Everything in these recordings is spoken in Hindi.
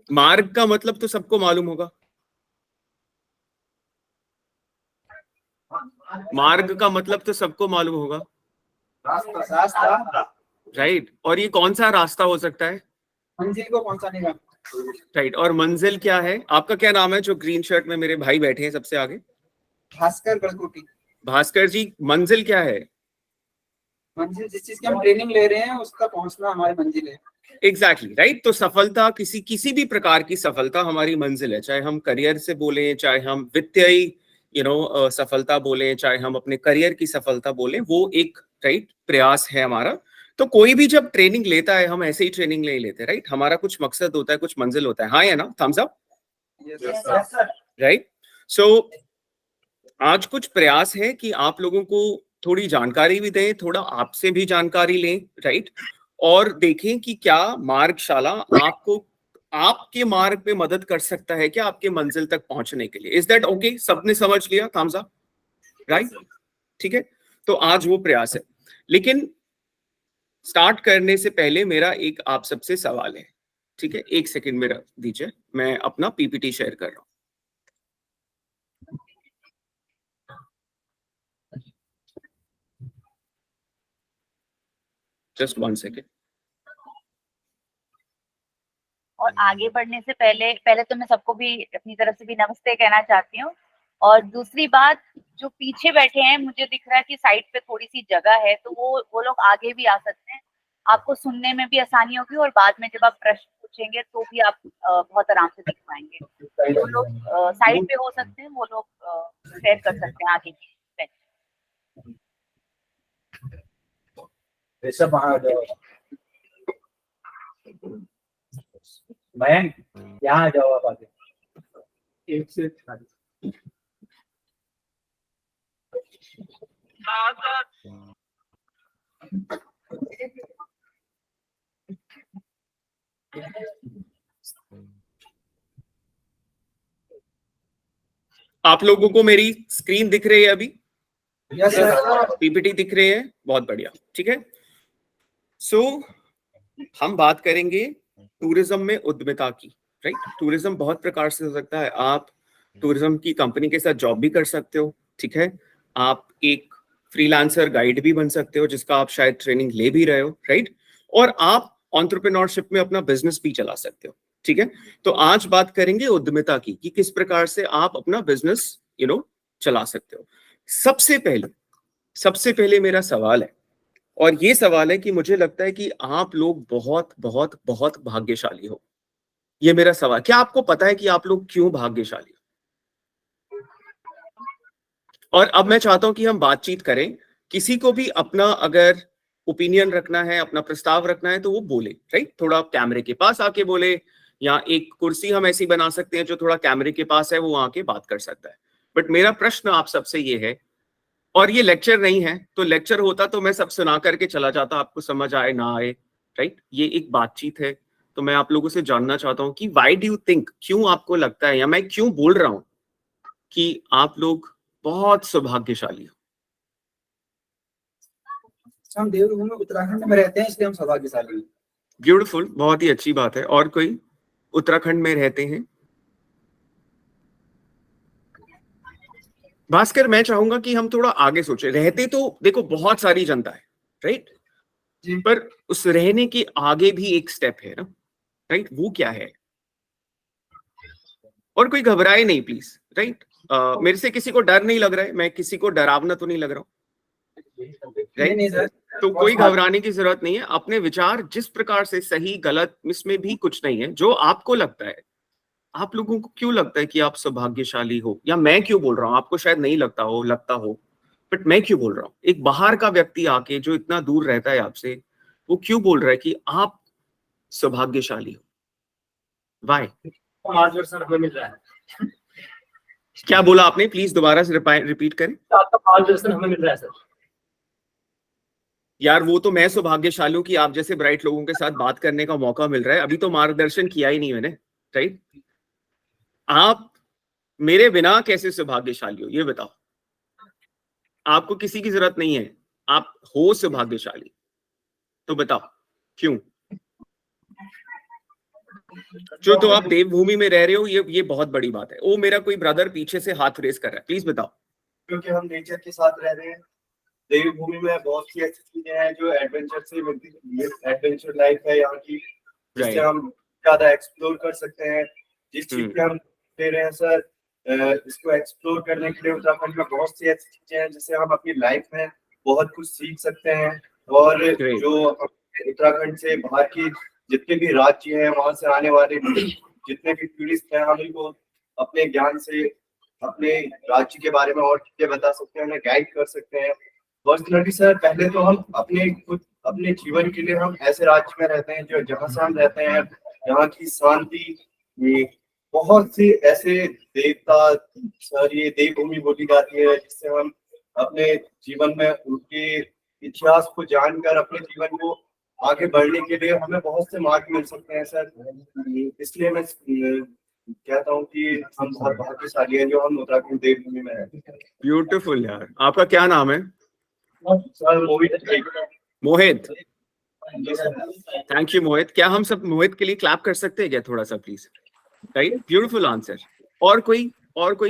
मार्ग का मतलब तो सबको मालूम होगा। मार्ग का मतलब तो सबको मालूम होगा, रास्ता। राइट। और ये कौन सा रास्ता हो सकता है? मंजिल को पहुंचाने का। राइट। और मंजिल क्या है? आपका क्या नाम है जो ग्रीन शर्ट में मेरे भाई बैठे हैं सबसे आगे? भास्कर गढ़कोटी। भास्कर जी, मंजिल क्या है? मंजिल जिस चीज की हम ट्रेनिंग ले रहे हैं उसका पहुंचना हमारी मंजिल है। Exactly right. तो सफलता, किसी भी प्रकार की सफलता हमारी मंजिल है। चाहे हम करियर से बोलें, चाहे हम वित्तीय सफलता बोलें, चाहे हम अपने करियर की सफलता बोलें, वो एक राइट प्रयास है हमारा। तो कोई भी जब ट्रेनिंग लेता है, हम ऐसे ही ट्रेनिंग नहीं लेते, राइट। हमारा कुछ मकसद होता है, कुछ मंजिल होता है। हाँ या ना? Thumbs up. राइट। सो आज कुछ प्रयास है कि आप लोगों को थोड़ी जानकारी भी दें, थोड़ा आपसे भी जानकारी लें, राइट। और देखें कि क्या मार्गशाला आपको आपके मार्ग पे मदद कर सकता है क्या आपके मंजिल तक पहुंचने के लिए। Is that okay? सबने समझ लिया? Thumbs up, right. ठीक है। तो आज वो प्रयास है। लेकिन स्टार्ट करने से पहले मेरा एक आप सबसे सवाल है, ठीक है? एक सेकंड मेरा दीजिए, मैं अपना पीपीटी शेयर कर रहा हूं। Just 1 second. और आगे बढ़ने से पहले तो मैं सबको भी अपनी तरफ से भी नमस्ते कहना चाहती हूँ। और दूसरी बात, जो पीछे बैठे हैं, मुझे दिख रहा है कि साइड पे थोड़ी सी जगह है, तो वो लोग आगे भी आ सकते हैं। आपको सुनने में भी आसानी होगी और बाद में जब आप प्रश्न पूछेंगे तो भी आप बहुत आराम से देख पाएंगे। वो लोग साइड पे हो सकते हैं, वो लोग शेयर कर सकते हैं आगे की। मयंक, यहाँ जाओ आप आगे। एक से आप लोगों को मेरी स्क्रीन दिख रही है अभी? Yes sir. पीपीटी दिख रही है? बहुत बढ़िया, ठीक है। सो हम बात करेंगे टूरिज्म में उद्यमिता की, राइट। टूरिज्म बहुत प्रकार से हो सकता है। आप टूरिज्म की कंपनी के साथ जॉब भी कर सकते हो, ठीक है। आप एक फ्रीलांसर गाइड भी बन सकते हो, जिसका आप शायद ट्रेनिंग ले भी रहे हो, राइट। और आप एंटरप्रेन्योरशिप में अपना बिजनेस भी चला सकते हो, ठीक है। तो आज बात करेंगे उद्यमिता की, कि किस प्रकार से आप अपना बिजनेस चला सकते हो। सबसे पहले मेरा सवाल है, और ये सवाल है कि मुझे लगता है कि आप लोग बहुत बहुत बहुत भाग्यशाली हो। ये मेरा सवाल। क्या आपको पता है कि आप लोग क्यों भाग्यशाली हो? और अब मैं चाहता हूं कि हम बातचीत करें। किसी को भी अपना अगर ओपिनियन रखना है, अपना प्रस्ताव रखना है, तो वो बोले, राइट। थोड़ा कैमरे के पास आके बोले, या एक कुर्सी हम ऐसी बना सकते हैं जो थोड़ा कैमरे के पास है, वो आके बात कर सकता है। बट मेरा प्रश्न आप सबसे ये है, और ये लेक्चर नहीं है, तो लेक्चर होता तो मैं सब सुना करके चला जाता, आपको समझ आए ना आए, राइट। ये एक बातचीत है। तो मैं आप लोगों से जानना चाहता हूं कि व्हाई डू यू थिंक, क्यों आपको लगता है, या मैं क्यों बोल रहा हूं कि आप लोग बहुत सौभाग्यशाली हो। हम देवभूमि उत्तराखंड में रहते हैं, इसलिए हम सौभाग्यशाली हैं। ब्यूटीफुल, बहुत ही अच्छी बात है। और कोई उत्तराखंड में रहते हैं? भास्कर, मैं चाहूंगा कि हम थोड़ा आगे सोचे। रहते तो देखो बहुत सारी जनता है, राइट। पर उस रहने के आगे भी एक स्टेप है ना, राइट। वो क्या है? और कोई घबराए नहीं प्लीज, राइट। मेरे से किसी को डर नहीं लग रहा है, मैं किसी को डरावना तो नहीं लग रहा हूँ, राइट। तो कोई घबराने की जरूरत नहीं है। अपने विचार जिस प्रकार से, सही गलत इसमें भी कुछ नहीं है, जो आपको लगता है। आप लोगों को क्यों लगता है कि आप सौभाग्यशाली हो, या मैं क्यों बोल रहा हूं? आपको शायद नहीं लगता हो, बट मैं क्यों बोल रहा हूं? एक बाहर का व्यक्ति आके जो इतना दूर रहता है आपसे, वो क्यों बोल रहा है कि आप सौभाग्यशाली हो? वाई? मार्गदर्शन हमें मिल रहा है। क्या बोला आपने? प्लीज दोबारा से रिपीट करें। आपका मार्गदर्शन हमें मिल रहा है सर। यार वो तो मैं सौभाग्यशाली हूं कि आप जैसे ब्राइट लोगों के साथ बात करने का मौका मिल रहा है। अभी तो मार्गदर्शन किया ही नहीं मैंने, राइट। आप मेरे बिना कैसे सौभाग्यशाली हो, ये बताओ। आपको किसी की जरूरत नहीं है, आप हो सौभाग्यशाली। तो बताओ क्यों? जो तो आप देवभूमि में रह रहे हो, ये बहुत बड़ी बात है। वो मेरा कोई ब्रदर पीछे से हाथ रेस कर रहा है, प्लीज बताओ। क्योंकि हम नेचर के साथ रह रहे हैं। देवभूमि में बहुत सी ऐसी चीजें हैं जो एडवेंचर से मिलती है, एडवेंचर लाइफ है यहाँ की, जिससे हम ज्यादा एक्सप्लोर कर सकते हैं। जिस चीज पे हम ले रहे हैं सर, इसको एक्सप्लोर करने के लिए उत्तराखंड में बहुत सी ऐसी चीजें हैं जिससे हम अपनी लाइफ में बहुत कुछ सीख सकते हैं। और जो उत्तराखंड से बाहर की जितने भी राज्य हैं, वहां से आने वाले जितने भी टूरिस्ट हैं, हम इनको अपने ज्ञान से अपने राज्य के बारे में और चीजें बता सकते हैं, उन्हें गाइड कर सकते हैं। पर्सनली सर, पहले तो हम अपने जीवन के लिए हम ऐसे राज्य में रहते हैं जो जहाँ से हम रहते हैं, यहाँ की शांति, बहुत से ऐसे देवता सर, ये देवभूमि बोली जाती है, जिससे हम अपने जीवन में उनके इतिहास को जानकर अपने जीवन को आगे बढ़ने के लिए हमें बहुत से मार्ग मिल सकते हैं सर। इसलिए मैं कहता हूँ कि हम बहुत भाग्यशाली हैं जो हम उत्तराखंड देवभूमि में रहते हैं। ब्यूटीफुल यार। आपका क्या नाम है? Sir Mohit. थैंक यू मोहित। क्या हम सब मोहित के लिए क्लैप कर सकते हैं क्या थोड़ा सा प्लीज? Right, beautiful answer. और कोई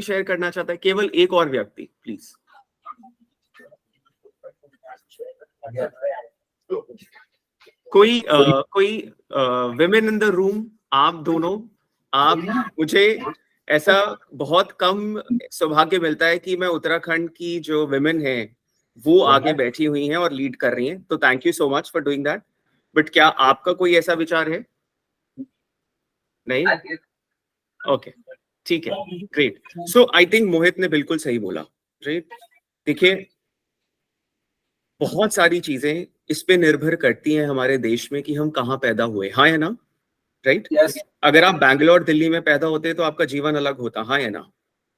शेयर करना चाहता है? केवल एक और व्यक्ति प्लीज। कोई विमेन इन द रूम? आप दोनों, आप, मुझे ऐसा बहुत कम सौभाग्य मिलता है कि मैं उत्तराखंड की जो विमेन है वो आगे बैठी हुई हैं और लीड कर रही हैं, तो thank you so much for doing that. But क्या आपका कोई ऐसा विचार है? नहीं? ओके, ठीक है, ग्रेट। सो आई थिंक मोहित ने बिल्कुल सही बोला, राइट। देखिए, बहुत सारी चीजें इस पे निर्भर करती हैं हमारे देश में कि हम कहाँ पैदा हुए, हाँ या ना, राइट? अगर आप बैंगलोर दिल्ली में पैदा होते तो आपका जीवन अलग होता, हाँ या ना,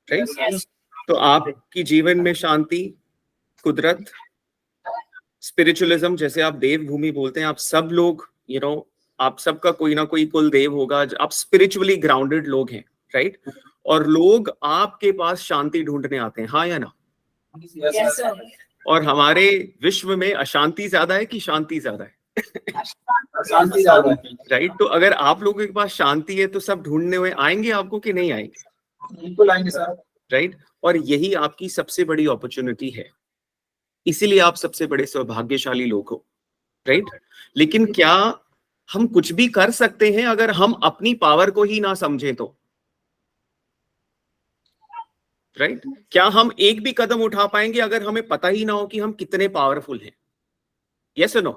राइट? तो आपकी जीवन में शांति, कुदरत, स्पिरिचुअलिज्म, जैसे आप देवभूमि बोलते हैं, आप सब लोग आप सबका कोई ना कोई कुल देव होगा, आप स्पिरिचुअली ग्राउंडेड लोग हैं, राइट? और लोग आपके पास शांति ढूंढने आते हैं, हाँ या ना? और हमारे विश्व में अशांति ज्यादा है कि शांति ज्यादा है? शांति ज्यादा है, राइट। तो अगर आप लोगों के पास शांति है तो सब ढूंढने हुए आएंगे आपको कि नहीं आएंगे? बिल्कुल आएंगे सर, राइट। और यही आपकी सबसे बड़ी अपॉर्चुनिटी है, इसीलिए आप सबसे बड़े सौभाग्यशाली लोग हो, राइट। लेकिन क्या हम कुछ भी कर सकते हैं अगर हम अपनी पावर को ही ना समझें तो? राइट। क्या हम एक भी कदम उठा पाएंगे अगर हमें पता ही ना हो कि हम कितने पावरफुल हैं? यस और नो?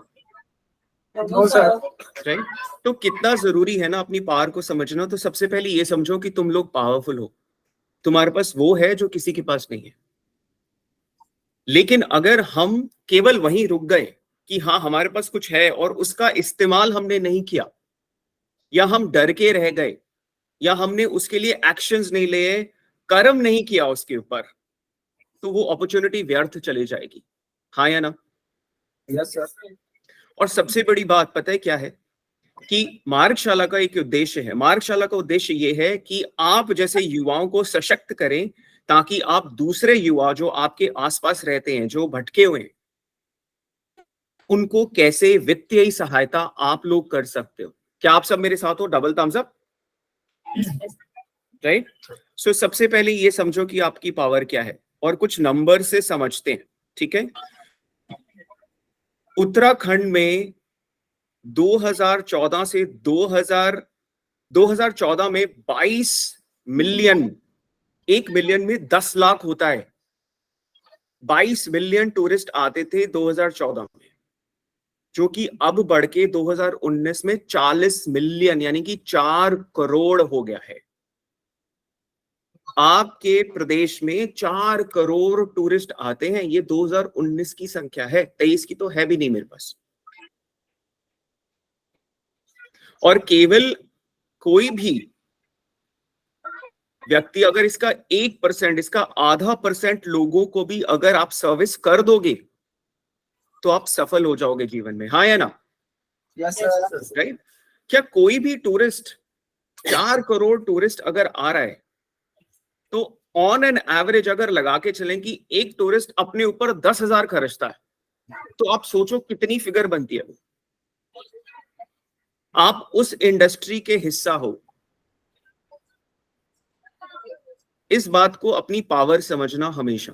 राइट। तो कितना जरूरी है ना अपनी पावर को समझना। तो सबसे पहले ये समझो कि तुम लोग पावरफुल हो, तुम्हारे पास वो है जो किसी के पास नहीं है। लेकिन अगर हम केवल वहीं रुक गए कि हाँ हमारे पास कुछ है और उसका इस्तेमाल हमने नहीं किया, या हम डर के रह गए, या हमने उसके लिए एक्शंस नहीं लिए, कर्म नहीं किया उसके ऊपर, तो वो अपॉर्चुनिटी व्यर्थ चली जाएगी, हाँ या ना? Yes sir. और सबसे बड़ी बात पता है क्या है कि मार्गशाला का एक उद्देश्य है। मार्गशाला का उद्देश्य ये है कि आप जैसे युवाओं को सशक्त करें, ताकि आप दूसरे युवा जो आपके आसपास रहते हैं, जो भटके हुए हैं, उनको कैसे वित्तीय सहायता आप लोग कर सकते हो। क्या आप सब मेरे साथ हो? Double thumbs up, right. So सबसे पहले ये समझो कि आपकी पावर क्या है और कुछ नंबर से समझते हैं, ठीक है। उत्तराखंड में 2014 से 2014 में 22 मिलियन, 1 मिलियन में 10 लाख होता है, 22 मिलियन टूरिस्ट आते थे 2014 में, जो कि अब बढ़ के 2019 में 40 मिलियन यानी कि 4 करोड़ हो गया है। आपके प्रदेश में 4 करोड़ टूरिस्ट आते हैं, ये 2019 की संख्या है, 23 की तो है भी नहीं मेरे पास। और केवल कोई भी व्यक्ति अगर इसका 1%, इसका आधा % लोगों को भी अगर आप सर्विस कर दोगे तो आप सफल हो जाओगे जीवन में, हाँ या ना? Yes sir. राइट। क्या कोई भी टूरिस्ट, 4 करोड़ टूरिस्ट अगर आ रहा है, तो ऑन एन एवरेज अगर लगा के चलें कि एक टूरिस्ट अपने ऊपर 10,000 खर्चता है, तो आप सोचो कितनी फिगर बनती है। आप उस इंडस्ट्री के हिस्सा हो, इस बात को अपनी पावर समझना हमेशा।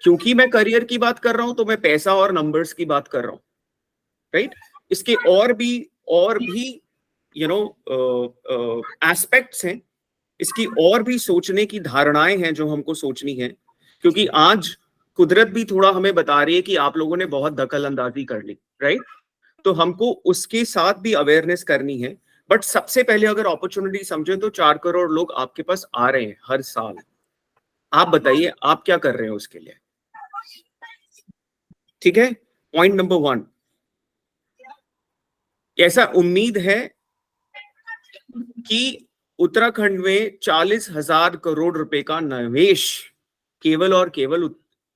क्योंकि मैं करियर की बात कर रहा हूं तो मैं पैसा और नंबर्स की बात कर रहा हूं, राइट? इसके और भी एस्पेक्ट्स हैं, इसकी और भी सोचने की धारणाएं हैं जो हमको सोचनी है, क्योंकि आज कुदरत भी थोड़ा हमें बता रही है कि आप लोगों ने बहुत दखल अंदाजी कर ली, राइट? तो हमको उसके साथ भी अवेयरनेस करनी है। बट सबसे पहले अगर अपॉर्चुनिटी समझे तो 4 करोड़ लोग आपके पास आ रहे हैं हर साल। आप बताइए आप क्या कर रहे हैं उसके लिए? ठीक है, पॉइंट नंबर 1, ऐसा उम्मीद है कि उत्तराखंड में 40,000 करोड़ रुपए का निवेश केवल और केवल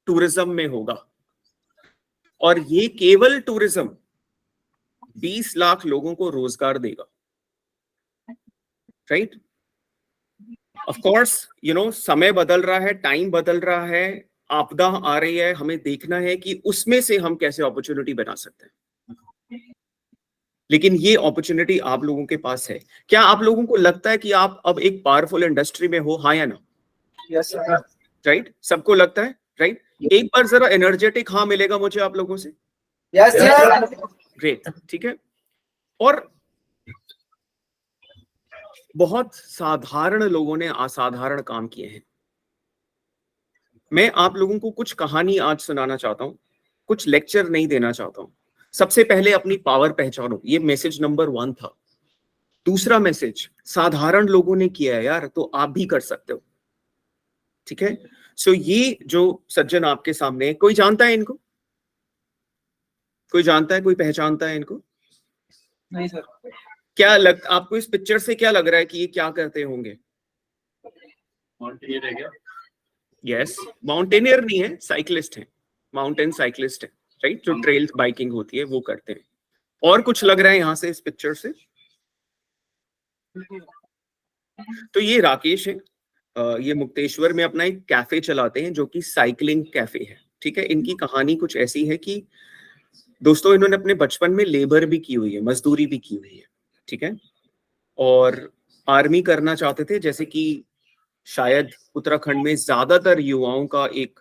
टूरिज्म में होगा, और ये केवल टूरिज्म 20 लाख लोगों को रोजगार देगा, राइट? ऑफ कोर्स समय बदल रहा है, टाइम बदल रहा है, आपदा आ रही है, हमें देखना है कि उसमें से हम कैसे अपॉर्चुनिटी बना सकते हैं। लेकिन ये अपॉर्चुनिटी आप लोगों के पास है। क्या आप लोगों को लगता है कि आप अब एक पावरफुल इंडस्ट्री में हो, हाँ या ना? Yes sir. राइट, सबको लगता है, राइट? एक बार जरा एनर्जेटिक हाँ मिलेगा मुझे आप लोगों से। Yes sir. ग्रेट, ठीक है। और बहुत साधारण लोगों ने असाधारण काम किए हैं। मैं आप लोगों को कुछ कहानी आज सुनाना चाहता हूं, कुछ लेक्चर नहीं देना चाहता हूं। सबसे पहले अपनी पावर पहचानो, ये मैसेज नंबर 1 था। दूसरा मैसेज, साधारण लोगों ने किया है यार, तो आप भी कर सकते हो, ठीक है? सो ये जो सज्जन आपके सामने है, कोई जानता है इनको? कोई जानता है, कोई पहचानता है इनको? नहीं सर। क्या आपको इस पिक्चर से क्या लग रहा है कि ये क्या करते होंगे? माउंटेनियर है क्या? यस, माउंटेनियर नहीं है, साइकिलिस्ट है, माउंटेन साइकिलिस्ट है, राइट? जो ट्रेल बाइकिंग होती है वो करते हैं। और कुछ लग रहा है यहां से इस पिक्चर से? तो ये राकेश है, ये मुक्तेश्वर में अपना एक कैफे चलाते हैं जो कि साइकिलिंग कैफे है, ठीक है? इनकी कहानी कुछ ऐसी है कि दोस्तों इन्होंने अपने बचपन में लेबर भी की हुई है, मजदूरी भी की हुई है, ठीक है? और आर्मी करना चाहते थे, जैसे कि शायद उत्तराखंड में ज्यादातर युवाओं का एक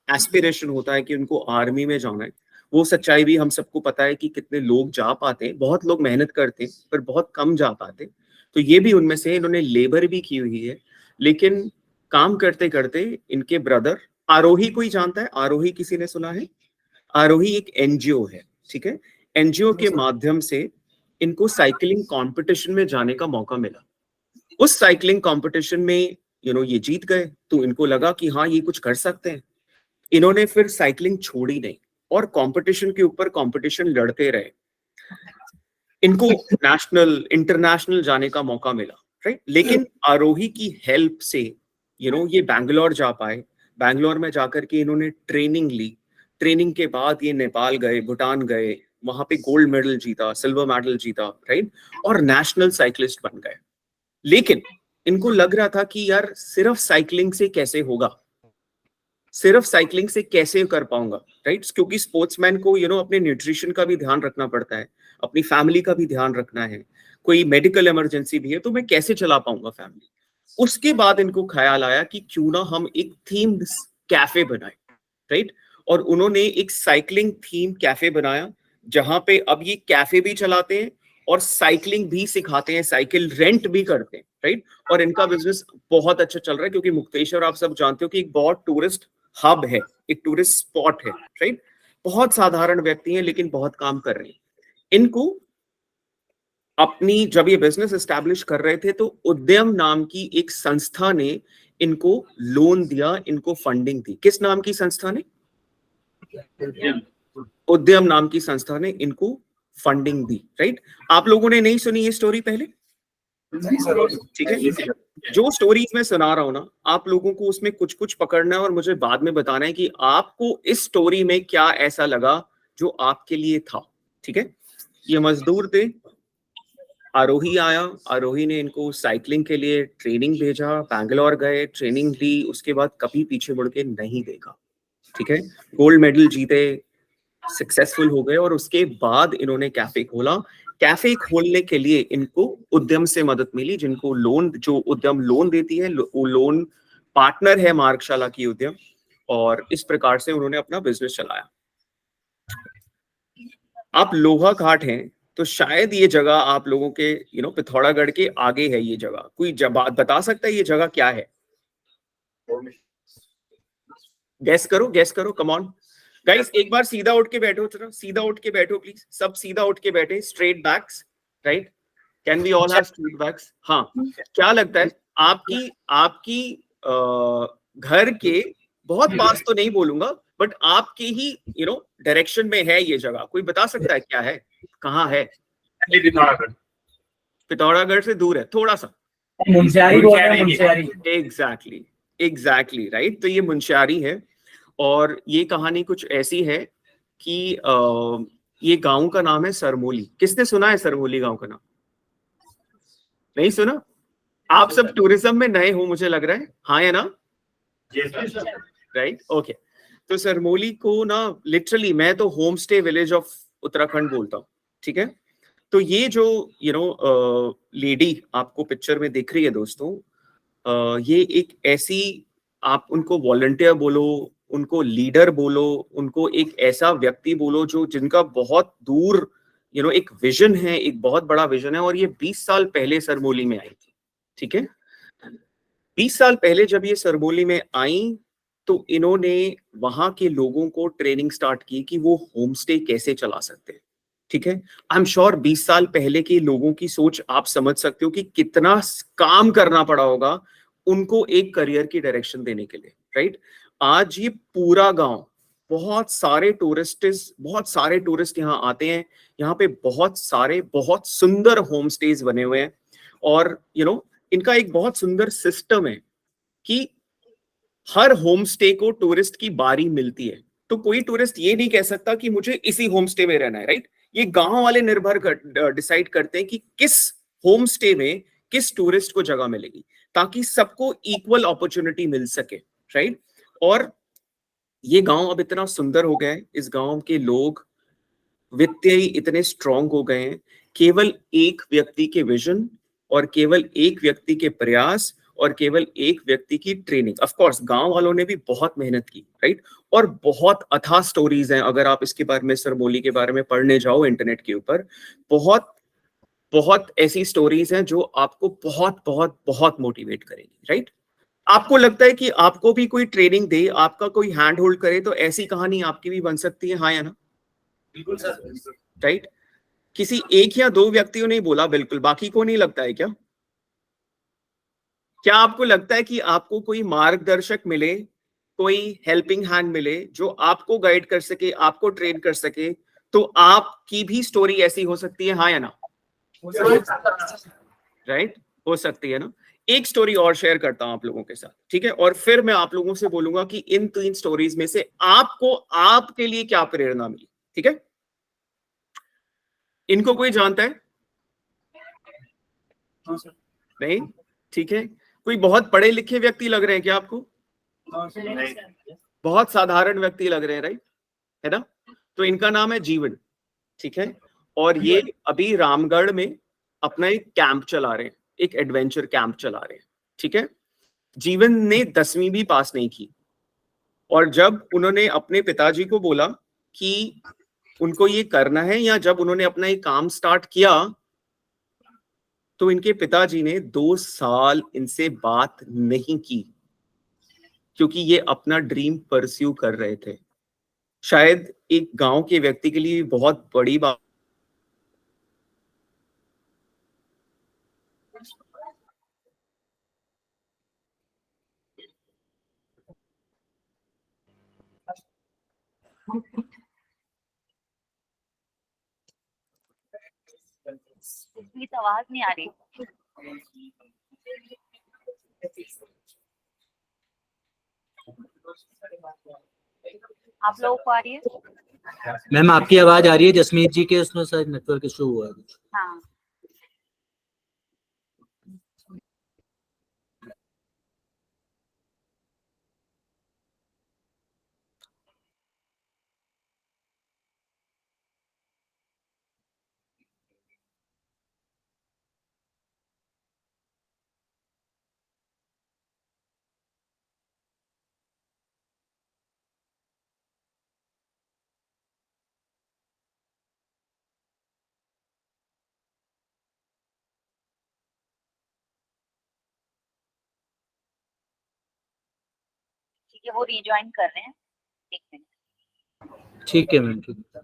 एस्पिरेशन होता है कि उनको आर्मी में जाना है। वो सच्चाई भी हम सबको पता है कि कितने लोग जा पाते हैं, बहुत लोग मेहनत करते हैं पर बहुत कम जा पाते। तो ये भी उनमें से, इन्होंने लेबर भी की हुई है, लेकिन काम करते करते इनके ब्रदर आरोही, कोई जानता है आरोही? किसी ने सुना है? आरोही एक एनजीओ है, ठीक है? एनजीओ के माध्यम से इनको साइकिलिंग कंपटीशन में जाने का मौका मिला। उस साइकिलिंग कंपटीशन में ये जीत गए, तो इनको लगा कि हाँ ये कुछ कर सकते हैं। इन्होंने फिर साइकिलिंग छोड़ी नहीं और कंपटीशन के ऊपर कंपटीशन लड़ते रहे। इनको नेशनल इंटरनेशनल जाने का मौका मिला, राइट? लेकिन आरोही की हेल्प से ये बैंगलोर जा पाए। बैंगलोर में जाकर के इन्होंने ट्रेनिंग ली। ट्रेनिंग के बाद ये नेपाल गए, भूटान गए, वहां पे गोल्ड मेडल जीता, सिल्वर मेडल जीता, राइट? और नेशनल साइकिलिस्ट बन गए। लेकिन इनको लग रहा था कि यार सिर्फ साइकिलिंग से कैसे होगा, सिर्फ साइकिलिंग से कैसे कर पाऊंगा, राइट? क्योंकि स्पोर्ट्समैन को अपने न्यूट्रिशन का भी ध्यान रखना पड़ता है, अपनी फैमिली का भी ध्यान रखना है, कोई मेडिकल इमरजेंसी भी है, तो मैं कैसे चला पाऊंगा फैमिली? उसके बाद इनको ख्याल आया कि क्यों ना हम एक थीम्ड कैफे बनाए, राइट? और उन्होंने एक साइकिलिंग थीम कैफे बनाया, जहां पे अब ये कैफे भी चलाते हैं और साइकिलिंग भी सिखाते हैं, साइकिल रेंट भी करते हैं, राइट? और इनका बिजनेस बहुत अच्छा चल रहा है, क्योंकि मुक्तेश्वर आप सब जानते हो कि एक बहुत टूरिस्ट हब है, एक टूरिस्ट स्पॉट है, राइट? बहुत साधारण व्यक्ति हैं लेकिन बहुत काम कर रहे हैं। इनको अपनी, जब ये बिजनेस एस्टैब्लिश कर रहे थे तो उद्यम नाम की एक संस्था ने इनको लोन दिया, इनको फंडिंग दी। किस नाम की संस्था ने? उद्यम नाम की संस्था ने इनको फंडिंग दी, राइट? आप लोगों ने नहीं सुनी ये स्टोरी पहले? ठीक है, जो स्टोरीज मैं सुना रहा हूं ना, आप लोगों को उसमें कुछ कुछ पकड़ना है और मुझे बाद में बताना है कि आपको इस स्टोरी में क्या ऐसा लगा जो आपके लिए था, ठीक है? ये मजदूर थे, आरोही आया, आरोही ने इनको साइकिलिंग के लिए ट्रेनिंग भेजा, बैंगलोर गए, ट्रेनिंग ली, उसके बाद कभी पीछे मुड़ के नहीं देखा, ठीक है? गोल्ड मेडल जीते, सक्सेसफुल हो गए, और उसके बाद इन्होंने कैफे खोला। कैफे खोलने के लिए इनको उद्यम से मदद मिली, जिनको लोन, जो उद्यम लोन देती है, वो लोन पार्टनर है मार्गशाला की उद्यम, और इस प्रकार से उन्होंने अपना बिजनेस चलाया। आप लोहा घाट हैं तो शायद ये जगह आप लोगों के पिथौरागढ़ के आगे है ये जगह। कोई बता सकता है ये जगह क्या है? गैस करो कम ऑन गाइस, एक बार सीधा उठ के बैठो, चलो सीधा उठ के बैठो प्लीज, सब सीधा उठ के बैठे, straight backs, right? Can we all have straight backs? हाँ, क्या लगता है आपकी आपकी घर के बहुत पास तो नहीं बोलूंगा, बट आपके ही डायरेक्शन में है ये जगह? कोई बता सकता है क्या है, कहाँ है? पिथौरागढ़ से दूर है थोड़ा सा, एग्जैक्टली राइट। तो ये मुंशियारी है, और ये कहानी कुछ ऐसी है कि ये गांव का नाम है सरमोली। किसने सुना है सरमोली गांव का नाम? नहीं सुना? आप सब टूरिज्म में नए हो मुझे लग रहा है, हाँ या ना? Right, okay. तो सरमोली को ना लिटरली मैं तो home stay village of Uttarakhand बोलता हूँ, ठीक है? तो ये जो लेडी आपको पिक्चर में दिख रही है दोस्तों, ये एक ऐसी, आप उनको वॉलंटियर बोलो, उनको लीडर बोलो, उनको एक ऐसा व्यक्ति बोलो जो जिनका बहुत दूर एक विजन है, एक बहुत बड़ा विजन है। और ये 20 साल पहले सरमोली में आई थी, ठीक है? 20 साल पहले जब ये सरमोली में आई तो इन्होंने वहां के लोगों को ट्रेनिंग स्टार्ट की कि वो होम स्टे कैसे चला सकते हैं, ठीक है? आई एम श्योर 20 साल पहले के लोगों की सोच आप समझ सकते हो कि कितना काम करना पड़ा होगा उनको एक करियर की डायरेक्शन देने के लिए, राइट? आज ये पूरा गांव, बहुत सारे टूरिस्ट यहाँ आते हैं, यहाँ पे बहुत सारे बहुत सुंदर होम स्टेज बने हुए हैं, और इनका एक बहुत सुंदर सिस्टम है कि हर होम स्टे को टूरिस्ट की बारी मिलती है। तो कोई टूरिस्ट ये नहीं कह सकता कि मुझे इसी होम स्टे में रहना है, राइट? ये गांव वाले डिसाइड करते हैं कि किस होम स्टे में किस टूरिस्ट को जगह मिलेगी, ताकि सबको इक्वल अपॉर्चुनिटी मिल सके, राइट? और ये गांव अब इतना सुंदर हो गया है, इस गांव के लोग वित्तीय इतने स्ट्रांग हो गए हैं, केवल एक व्यक्ति के विजन और केवल एक व्यक्ति के प्रयास और केवल एक व्यक्ति की ट्रेनिंग। ऑफ कोर्स गांव वालों ने भी बहुत मेहनत की, राइट? और बहुत अथाह स्टोरीज हैं, अगर आप इसके बारे में, सरमोली के बारे में पढ़ने जाओ इंटरनेट के ऊपर, बहुत बहुत ऐसी स्टोरीज हैं जो आपको बहुत बहुत बहुत मोटिवेट करेगी, राइट? आपको लगता है कि आपको भी कोई ट्रेनिंग दे, आपका कोई हैंड होल्ड करे, तो ऐसी कहानी आपकी भी बन सकती है, हाँ या ना? बिल्कुल सर, राइट? किसी एक या दो व्यक्तियों ने बोला बिल्कुल, बाकी को नहीं लगता है क्या? क्या आपको लगता है कि आपको कोई मार्गदर्शक मिले, कोई हेल्पिंग हैंड मिले जो आपको गाइड कर सके, आपको ट्रेन कर सके, तो आपकी भी स्टोरी ऐसी हो सकती है, हाँ या ना? राइट, हो सकती है ना? एक स्टोरी और शेयर करता हूं आप लोगों के साथ, ठीक है? और फिर मैं आप लोगों से बोलूंगा कि इन 3 स्टोरीज में से आपको आपके लिए क्या प्रेरणा मिली, ठीक है? इनको कोई जानता है? नहीं? ठीक है। कोई बहुत पढ़े लिखे व्यक्ति लग रहे हैं क्या आपको? बहुत साधारण व्यक्ति लग रहे हैं, राइट? है ना? तो इनका नाम है जीवन, ठीक है? और ये अभी रामगढ़ में अपना एक कैंप चला रहे हैं, एक एडवेंचर कैंप चला रहे हैं, ठीक है? जीवन ने 10वीं भी पास नहीं की, और जब उन्होंने अपने पिताजी को बोला कि उनको ये करना है, या जब उन्होंने अपना ये काम स्टार्ट किया, तो इनके पिताजी ने 2 साल इनसे बात नहीं की, क्योंकि ये अपना ड्रीम परस्यू कर रहे थे। शायद एक गांव के व्यक्ति के लिए बहुत बड़ी बात। इसकी तो आवाज नहीं आ रही। आप लोगों को आ रही है? मैम आपकी आवाज आ रही है, जसमीत जी के उसमें शायद नेटवर्क इशू हुआ है कुछ। हाँ, ठीक है, वो रिज्वाइन कर रहे हैं। एक मिनट। ठीक है मैम, ठीक है।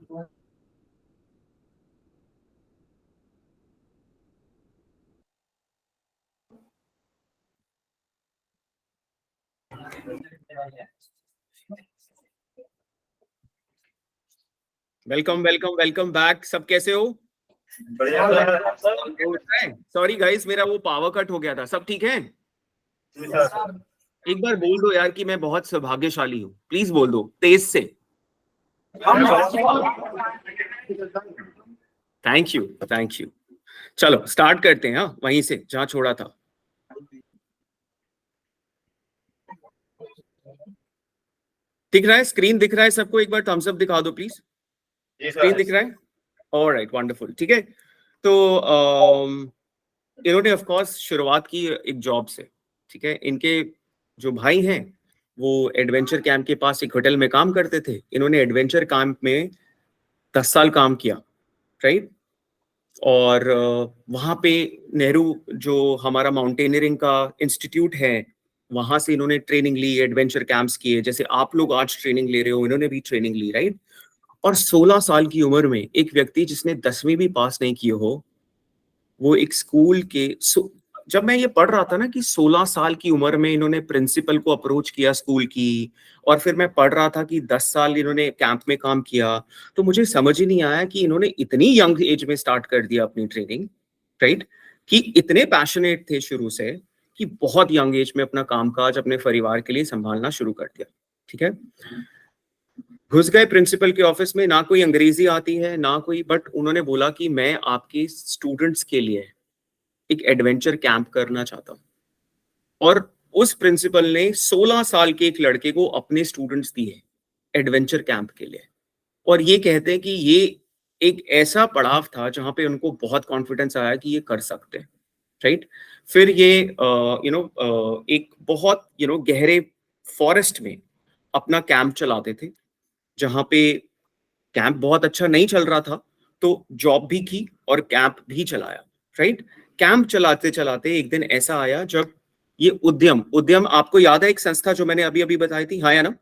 Welcome welcome welcome back. सब कैसे हो? बढ़िया सर। सॉरी गाइस, मेरा वो पावर कट हो गया था। सब ठीक है? जी सर। एक बार बोल दो यार कि मैं बहुत सौभाग्यशाली हूँ। प्लीज बोल दो तेज से। Thank you, thank you. चलो स्टार्ट करते हैं, हाँ, वहीं से जहां छोड़ा था। दिख रहा है? स्क्रीन दिख रहा है सबको? एक बार थम्स अप दिखा दो प्लीज। Ji screen sir. दिख रहा है? Alright, wonderful. ठीक है, तो इन्होंने ऑफ कोर्स शुरुआत की एक जॉब से। ठीक है, इनके जो भाई हैं वो एडवेंचर कैंप के पास एक होटल में काम करते थे। इन्होंने एडवेंचर कैंप में 10 साल काम किया, राइट। और वहाँ पे नेहरू जो हमारा माउंटेनियरिंग का इंस्टीट्यूट है, वहां से इन्होंने ट्रेनिंग ली, एडवेंचर कैंप्स किए। जैसे आप लोग आज ट्रेनिंग ले रहे हो, इन्होंने भी ट्रेनिंग ली, राइट। और 16 साल की उम्र में एक व्यक्ति जिसने 10वीं भी पास नहीं की हो, वो एक स्कूल के जब मैं ये पढ़ रहा था ना कि 16 साल की उम्र में इन्होंने प्रिंसिपल को अप्रोच किया स्कूल की, और फिर मैं पढ़ रहा था कि 10 साल इन्होंने कैंप में काम किया, तो मुझे समझ ही नहीं आया कि इन्होंने इतनी यंग एज में स्टार्ट कर दिया अपनी ट्रेनिंग, राइट। कि इतने पैशनेट थे शुरू से कि बहुत यंग एज में अपना कामकाज अपने परिवार के लिए संभालना शुरू कर दिया। ठीक है, घुस गए प्रिंसिपल के ऑफिस में। ना कोई अंग्रेजी आती है ना कोई, बट उन्होंने बोला कि मैं आपके स्टूडेंट्स के लिए एक एडवेंचर कैंप करना चाहता हूं। और उस प्रिंसिपल ने 16 साल के एक लड़के को अपने स्टूडेंट्स दिए एडवेंचर कैंप के लिए। और ये कहते हैं कि ये एक ऐसा पड़ाव था जहां पे उनको बहुत कॉन्फिडेंस आया कि ये कर सकते हैं, राइट। फिर ये एक बहुत गहरे फॉरेस्ट में अपना कैंप चलाते थे, जहां पे कैंप बहुत अच्छा नहीं चल रहा था, तो जॉब भी की और कैंप भी चलाया, राइट। कैंप चलाते चलाते एक दिन ऐसा आया जब ये उद्यम आपको याद है एक संस्था जो मैंने अभी अभी बताई थी, हाँ या ना?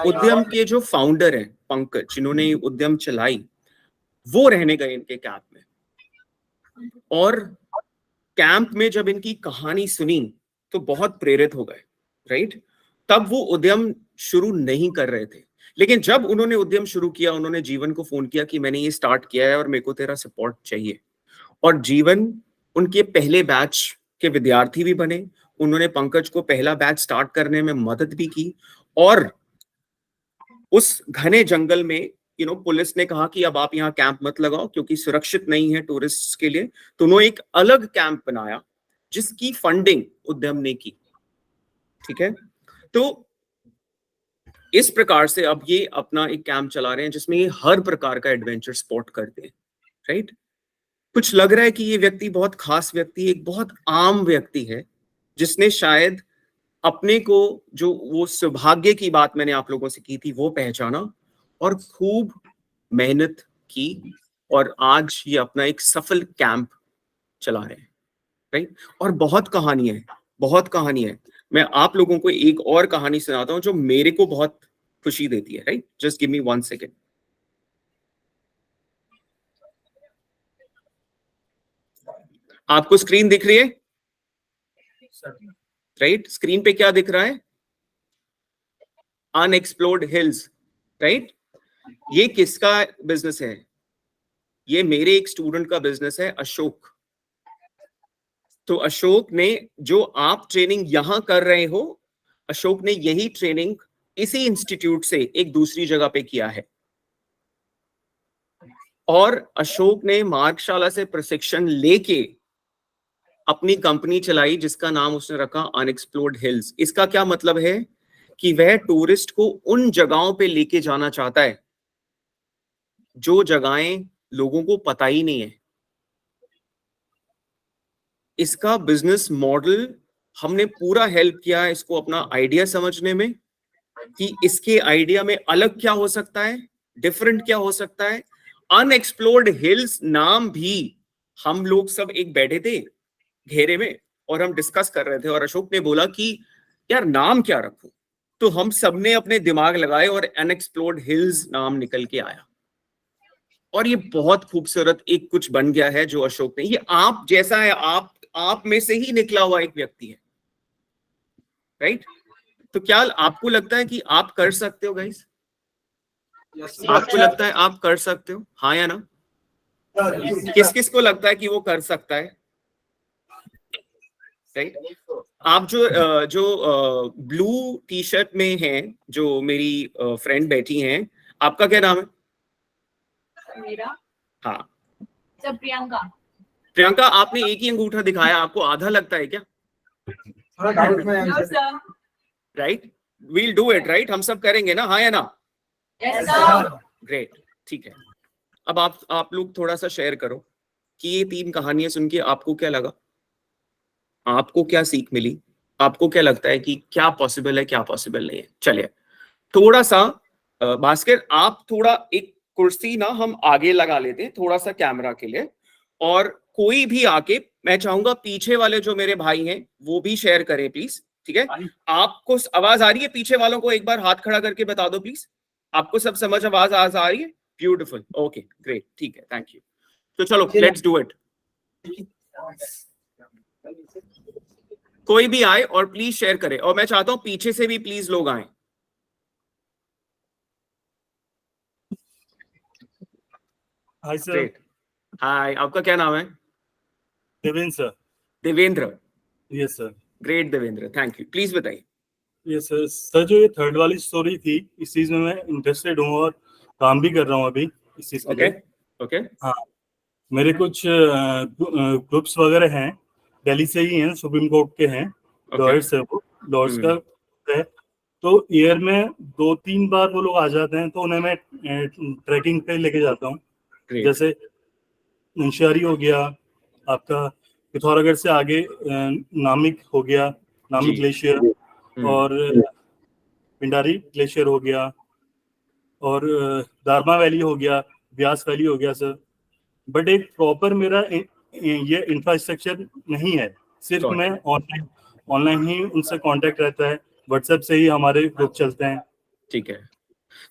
उद्यम के जो फाउंडर हैं पंकज, जिन्होंने ये उद्यम चलाई, वो रहने गए इनके कैंप में। और कैंप में जब इनकी कहानी सुनी तो बहुत प्रेरित हो गए, राइट। तब वो उद्यम शुरू नहीं कर रहे थे, लेकिन जब उन्होंने उद्यम शुरू किया, उन्होंने जीवन को फोन किया कि मैंने ये स्टार्ट किया है और मेरे को तेरा सपोर्ट चाहिए। और जीवन उनके पहले बैच के विद्यार्थी भी बने। उन्होंने पंकज को पहला बैच स्टार्ट करने में मदद भी की। और उस घने जंगल में पुलिस ने कहा कि अब आप यहाँ कैंप मत लगाओ क्योंकि सुरक्षित नहीं है टूरिस्ट के लिए। तो उन्होंने एक अलग कैंप बनाया जिसकी फंडिंग उद्यम ने की। ठीक है, तो इस प्रकार से अब ये अपना एक कैंप चला रहे हैं जिसमें ये हर प्रकार का एडवेंचर स्पोर्ट करते हैं, राइट। कुछ लग रहा है कि ये व्यक्ति बहुत खास व्यक्ति, एक बहुत आम व्यक्ति है जिसने शायद अपने को, जो वो सौभाग्य की बात मैंने आप लोगों से की थी, वो पहचाना और खूब मेहनत की। और आज ये अपना एक सफल कैंप चला रहे हैं, राइट। और बहुत कहानी है, बहुत कहानी है। मैं आप लोगों को एक और कहानी सुनाता हूं जो मेरे को बहुत खुशी देती है, right. Just give me 1 second. आपको स्क्रीन दिख रही है, राइट? स्क्रीन पे क्या दिख रहा है? Unexplored hills, right. ये किसका बिजनेस है? ये मेरे एक स्टूडेंट का बिजनेस है, अशोक। तो अशोक ने, जो आप ट्रेनिंग यहां कर रहे हो, अशोक ने यही ट्रेनिंग इसी इंस्टीट्यूट से एक दूसरी जगह पे किया है। और अशोक ने मार्गशाला से प्रशिक्षण लेके अपनी कंपनी चलाई जिसका नाम उसने रखा अनएक्सप्लोर्ड हिल्स। इसका क्या मतलब है कि वह टूरिस्ट को उन जगहों पे लेके जाना चाहता है जो जगहें लोगों को पता ही नहीं है। इसका बिजनेस मॉडल हमने पूरा हेल्प किया है इसको अपना आइडिया समझने में कि इसके आइडिया में अलग क्या हो सकता है, डिफरेंट क्या हो सकता है। अनएक्सप्लोर्ड हिल्स नाम भी, हम लोग सब एक बैठे थे घेरे में और हम डिस्कस कर रहे थे और अशोक ने बोला कि यार नाम क्या रखूं। तो हम सबने अपने दिमाग लगाए और अनएक्सप्लोर्ड हिल्स नाम निकल के आया, और ये बहुत खूबसूरत एक कुछ बन गया है जो अशोक ने, ये आप जैसा है, आप में से ही निकला हुआ एक व्यक्ति है, राइट? तो क्या आपको लगता है कि आप कर सकते हो गाइस? आपको लगता है आप कर सकते हो, हाँ या ना? किस किस को लगता है कि वो कर सकता है, राइट? आप जो ब्लू टी शर्ट में हैं, जो मेरी फ्रेंड बैठी हैं, आपका क्या नाम है? मेरा हाँ सब प्रियंका। प्रियंका, आपने एक ही अंगूठा दिखाया, आपको आधा लगता है क्या? थोड़ा डाउट में है नो मुझे। Sir. Right, we'll do it, right? हम सब करेंगे ना, हाँ या ना? Yes sir. ग्रेट, ठीक है। अब आप लोग थोड़ा सा शेयर करो कि ये 3 कहानियां सुन के आपको क्या लगा, आपको क्या सीख मिली, आपको क्या लगता है कि क्या पॉसिबल है, क्या पॉसिबल नहीं है। चलिए थोड़ा सा भास्कर, आप थोड़ा एक कुर्सी ना हम आगे लगा लेते हैं थोड़ा सा कैमरा के लिए, और कोई भी आके, मैं चाहूंगा पीछे वाले जो मेरे भाई हैं वो भी शेयर करें प्लीज, ठीक है? आपको आवाज आ रही है? पीछे वालों को एक बार हाथ खड़ा करके बता दो प्लीज, आपको सब समझ आवाज आ रही है? ब्यूटीफुल, ओके ग्रेट, ठीक है, थैंक यू। तो चलो लेट्स डू इट। कोई भी आए और प्लीज शेयर करे, और मैं चाहता हूं पीछे से भी प्लीज लोग आए। Hi sir. ग्रेट, हाय, आपका क्या नाम है? Devendra sir. Devendra, yes sir. Great Devendra, thank you, please बताइए। Yes sir. सर जो ये थर्ड वाली स्टोरी थी, इस चीज में मैं इंटरेस्टेड हूँ और काम भी कर रहा हूँ अभी इस चीज के ओके लिए। ओके, हाँ, मेरे कुछ ग्रुप्स वगैरह हैं, दिल्ली से ही हैं, सुप्रीम कोर्ट के हैं, लॉयर्स है वो, लॉयर्स का है। तो ईयर में 2-3 बार वो लोग आ जाते हैं, तो उन्हें मैं ट्रैकिंग पे लेके जाता हूँ। जैसे नंशियारी हो गया आपका, पिथौरागढ़ से आगे नामिक हो गया, नामिक ग्लेशियर, और पिंडारी ग्लेशियर हो गया, और दारमा वैली हो गया, ब्यास वैली हो गया सर। बट एक प्रॉपर मेरा ये इंफ्रास्ट्रक्चर नहीं है, सिर्फ मैं ऑनलाइन ही उनसे कांटेक्ट रहता है, व्हाट्सएप से ही हमारे ग्रुप चलते हैं। ठीक है,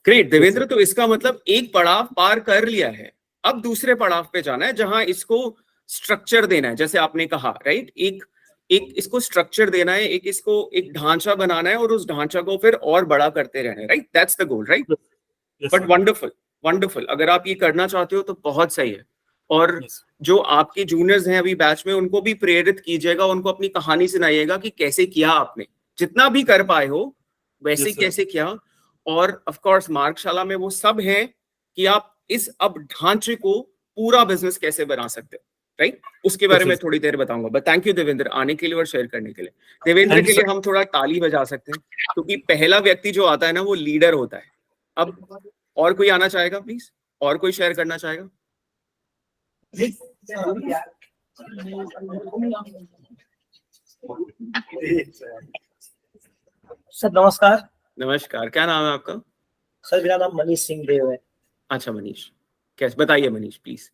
ग्रेट देवेंद्र। तो इसका मतलब एक पड़ाव पार कर लिया है, अब दूसरे पड़ाव पे जाना है जहां इसको स्ट्रक्चर देना है, जैसे आपने कहा, राइट? एक इसको स्ट्रक्चर देना है, एक इसको एक ढांचा बनाना है, और उस ढांचा को फिर और बड़ा करते रहना है, right? That's the goal, right? But wonderful wonderful, अगर आप ये करना चाहते हो तो बहुत सही है। और जो आपके जूनियर्स हैं अभी बैच में, उनको भी प्रेरित कीजिएगा, उनको अपनी कहानी सुनाइएगा कि कैसे किया आपने, जितना भी कर पाए हो वैसे कैसे किया। और ऑफ कोर्स मार्गशाला में वो सब है कि आप इस अब ढांचे को पूरा बिजनेस कैसे बना सकते हो, राइट? उसके बारे में थोड़ी देर बताऊंगा। बट थैंक यू देवेंद्र आने के लिए और शेयर करने के लिए। देवेंद्र के लिए हम थोड़ा ताली बजा सकते हैं, क्योंकि पहला व्यक्ति जो आता है ना वो लीडर होता है। अब और कोई आना चाहेगा प्लीज, और कोई शेयर करना चाहेगा? सर नमस्कार। नमस्कार, क्या नाम है आपका? सर मेरा नाम मनीष सिंह देव है। अच्छा मनीष, कैसे, बताइए मनीष प्लीज।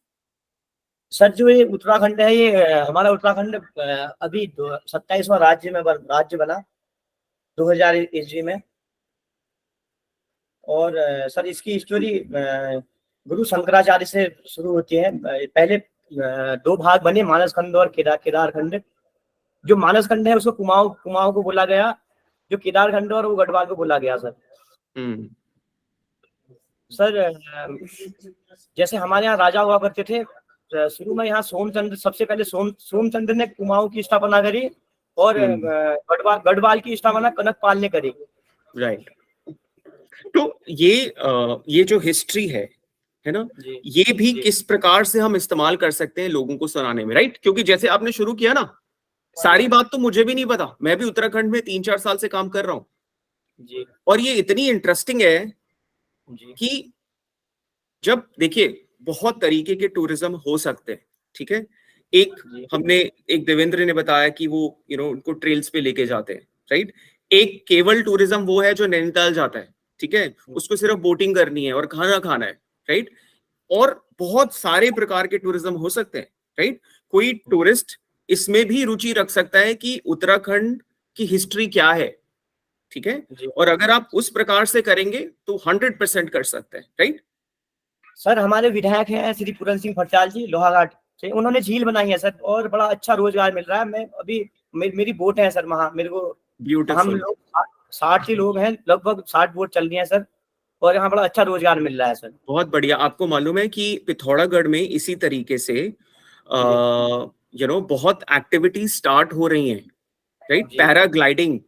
सर जो ये उत्तराखंड है, ये हमारा उत्तराखंड अभी 27वां राज्य बना 2000 ईस्वी में। और सर इसकी स्टोरी गुरु शंकराचार्य से शुरू होती है। पहले 2 भाग बने, मानस खंड और केदार खंड। जो मानस खंड है उसको कुमाऊं को बोला गया, जो केदार खंड और वो गढ़वाल को बोला गया। सर सर जैसे हमारे यहाँ राजा हुआ करते थे, शुरू में यहाँ सोमचंद्र, सबसे पहले सोमचंद्र ने कुमाऊं की स्थापना करी, और गढ़वाल की स्थापना कनकपाल ने करी, राइट? तो ये जो हिस्ट्री है ना, ये भी किस प्रकार से हम इस्तेमाल कर सकते हैं लोगों को सुनाने में, राइट? क्योंकि जैसे आपने शुरू किया ना, सारी बात तो मुझे भी नहीं पता, मैं भी उत्तराखंड में 3-4 साल से काम कर रहा हूँ, और ये इतनी इंटरेस्टिंग है कि जब देखिए बहुत तरीके के टूरिज्म हो सकते हैं, ठीक है? एक देवेंद्र ने बताया कि वो उनको ट्रेल्स पे लेके जाते हैं, राइट? एक केवल टूरिज्म वो है जो नैनीताल जाता है, ठीक है? उसको सिर्फ बोटिंग करनी है और खाना खाना है, राइट? और बहुत सारे प्रकार के टूरिज्म हो सकते हैं, राइट? कोई टूरिस्ट इसमें भी रुचि रख सकता है कि उत्तराखंड की हिस्ट्री क्या है, ठीक है। जी। और अगर आप उस प्रकार से करेंगे तो 100% कर सकते हैं, राइट। सर हमारे विधायक हैं श्री पूरन सिंह फटचाल जी लोहाघाट से, उन्होंने झील बनाई है सर और बड़ा अच्छा रोजगार मिल रहा है। मैं अभी मेरी बोट है सर वहाँ, मेरे को हम ब्यूटीफुल। लोग 60 ही लोग हैं, लगभग 60 बोट चल रही हैं सर, और यहाँ बड़ा अच्छा रोजगार मिल रहा है सर। बहुत बढ़िया। आपको मालूम है कि पिथौरागढ़ में इसी तरीके से बहुत एक्टिविटीज स्टार्ट हो रही हैं, राइट। जी। पैराग्लाइडिंग,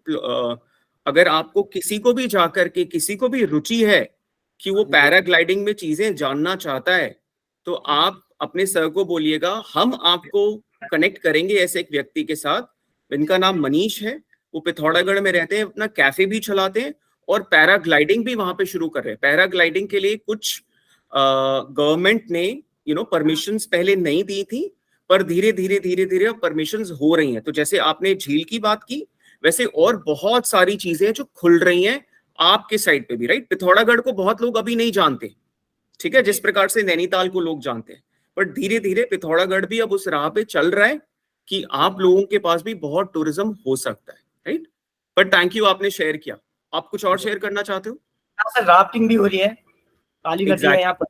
अगर आपको किसी को भी जाकर के किसी को भी रुचि है कि वो पैराग्लाइडिंग में चीजें जानना चाहता है, तो आप अपने सर को बोलिएगा, हम आपको कनेक्ट करेंगे ऐसे एक व्यक्ति के साथ। इनका नाम मनीष है, वो पिथौरागढ़ में रहते हैं, अपना कैफे भी चलाते हैं और पैराग्लाइडिंग भी वहां पे शुरू कर रहे हैं। पैराग्लाइडिंग के लिए कुछ गवर्नमेंट ने परमिशंस पहले नहीं दी थी, पर धीरे धीरे धीरे धीरे अब परमिशंस हो रही हैं। तो जैसे आपने झील की बात की, वैसे और बहुत सारी चीजें जो खुल रही हैं आपके साइड पे भी, राइट। पिथौरागढ़ को बहुत लोग अभी नहीं जानते, ठीक है, जिस प्रकार से नैनीताल को लोग जानते हैं, बट धीरे धीरे पिथौरागढ़ भी अब उस राह पे चल रहा है कि आप लोगों के पास भी बहुत टूरिज्म हो सकता है, राइट। बट थैंक यू, आपने शेयर किया। आप कुछ और शेयर करना चाहते हो? हाँ सर, राफ्टिंग भी हो रही है, काली नदी है यहाँ पर।